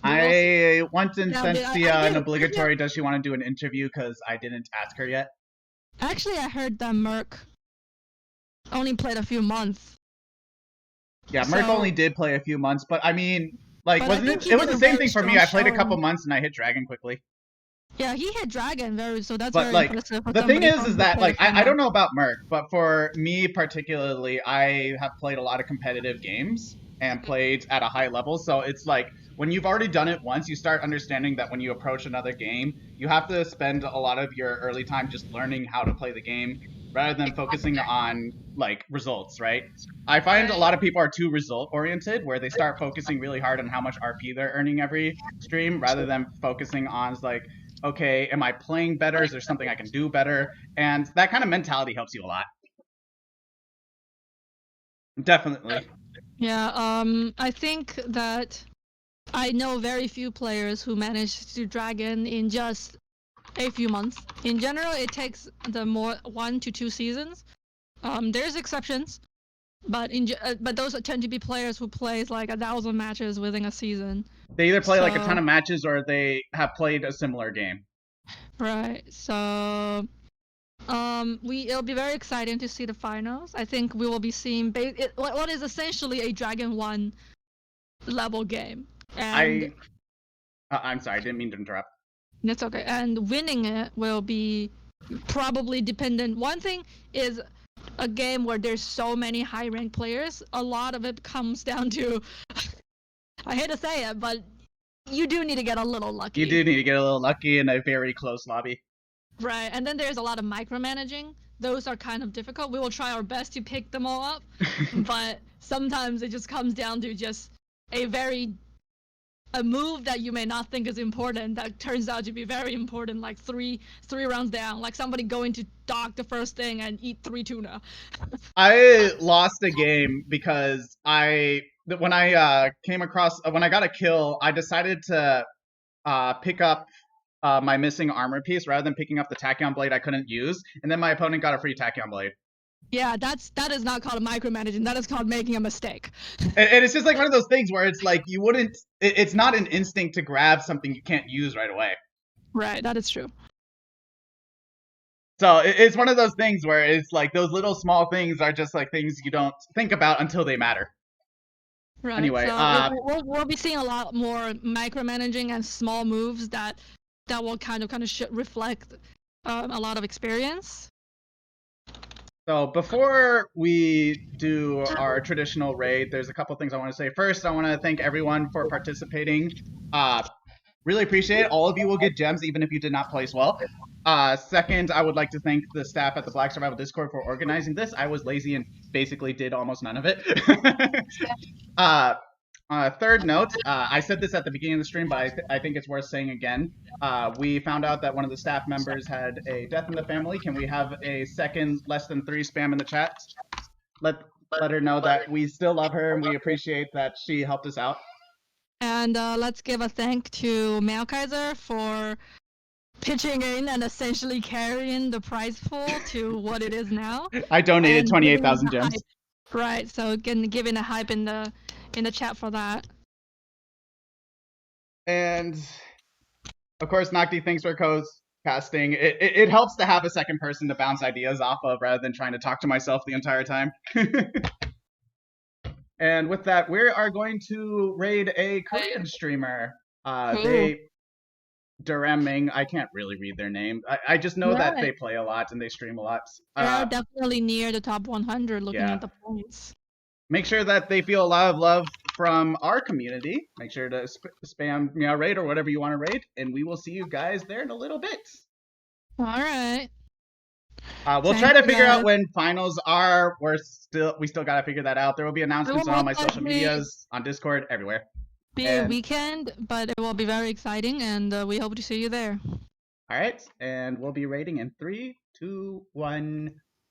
I went and sent Sia an obligatory does she want to do an interview, because I didn't ask her yet. Actually, I heard that Merc only played a few months. Yeah, Merc only did play a few months, but I mean, like, it was the same thing for me. I played a couple months and I hit Dragon quickly. Yeah, he hit Dragon so that's but, very like, impressive. The thing is that, like, I don't know about Merc, but for me particularly, I have played a lot of competitive games and played at a high level, so it's like, when you've already done it once, you start understanding that when you approach another game, you have to spend a lot of your early time just learning how to play the game, rather than focusing on, like, results, right? I find a lot of people are too result-oriented, where they start focusing really hard on how much RP they're earning every stream, rather than focusing on, like, okay, am I playing better? Is there something I can do better? And that kind of mentality helps you a lot. Definitely. Yeah, I think that I know very few players who manage to Dragon in just a few months. In general, it takes 1 to 2 seasons. There's exceptions, but those tend to be players who plays like 1,000 matches within a season. They either play like a ton of matches, or they have played a similar game. Right. So, it'll be very exciting to see the finals. I think we will be seeing what is essentially a Dragon 1 level game. And I'm sorry, I didn't mean to interrupt. That's okay. And winning it will be probably dependent. One thing is a game where there's so many high-ranked players. A lot of it comes down to, I hate to say it, but you do need to get a little lucky. You do need to get a little lucky in a very close lobby. Right, and then there's a lot of micromanaging. Those are kind of difficult. We will try our best to pick them all up, but sometimes it just comes down to just a move that you may not think is important that turns out to be very important, like three rounds down, like somebody going to dock the first thing and eat 3 tuna. I lost a game because when I got a kill, I decided to pick up my missing armor piece rather than picking up the tachyon blade I couldn't use, and then my opponent got a free tachyon blade. Yeah, that is not called micromanaging. That is called making a mistake. And it's just like one of those things where it's like you wouldn't. It's not an instinct to grab something you can't use right away. Right, that is true. So it's one of those things where it's like those little small things are just like things you don't think about until they matter. Right. Anyway, so we'll be seeing a lot more micromanaging and small moves that will kind of reflect a lot of experience. So before we do our traditional raid, there's a couple things I want to say. First, I want to thank everyone for participating. Really appreciate it. All of you will get gems even if you did not place well. Second, I would like to thank the staff at the Black Survival Discord for organizing this. I was lazy and basically did almost none of it. Third note, I said this at the beginning of the stream, but I think it's worth saying again. We found out that one of the staff members had a death in the family. Can we have a second less than 3 spam in the chat? Let her know that we still love her and we appreciate that she helped us out. And let's give a thank to Meowkaiser for pitching in and essentially carrying the prize pool to what it is now. I donated And 28,000 giving it a gems. hype. Right, so giving a hype in the chat for that. And of course, Nocty, thanks for casting. It helps to have a second person to bounce ideas off of rather than trying to talk to myself the entire time. And with that, we are going to raid a Korean streamer. Duraming, I can't really read their name. I just know that they play a lot and they stream a lot. They're definitely near the top 100 looking Yeah. at the points. Make sure that they feel a lot of love from our community. Make sure to spam Meow Raid or whatever you want to raid, and we will see you guys there in a little bit. All right. We'll try to figure out when finals are. We still gotta figure that out. There will be announcements on all my social medias, on Discord, everywhere. Be a weekend, but it will be very exciting, and we hope to see you there. All right, and we'll be raiding in 3, 2, 1.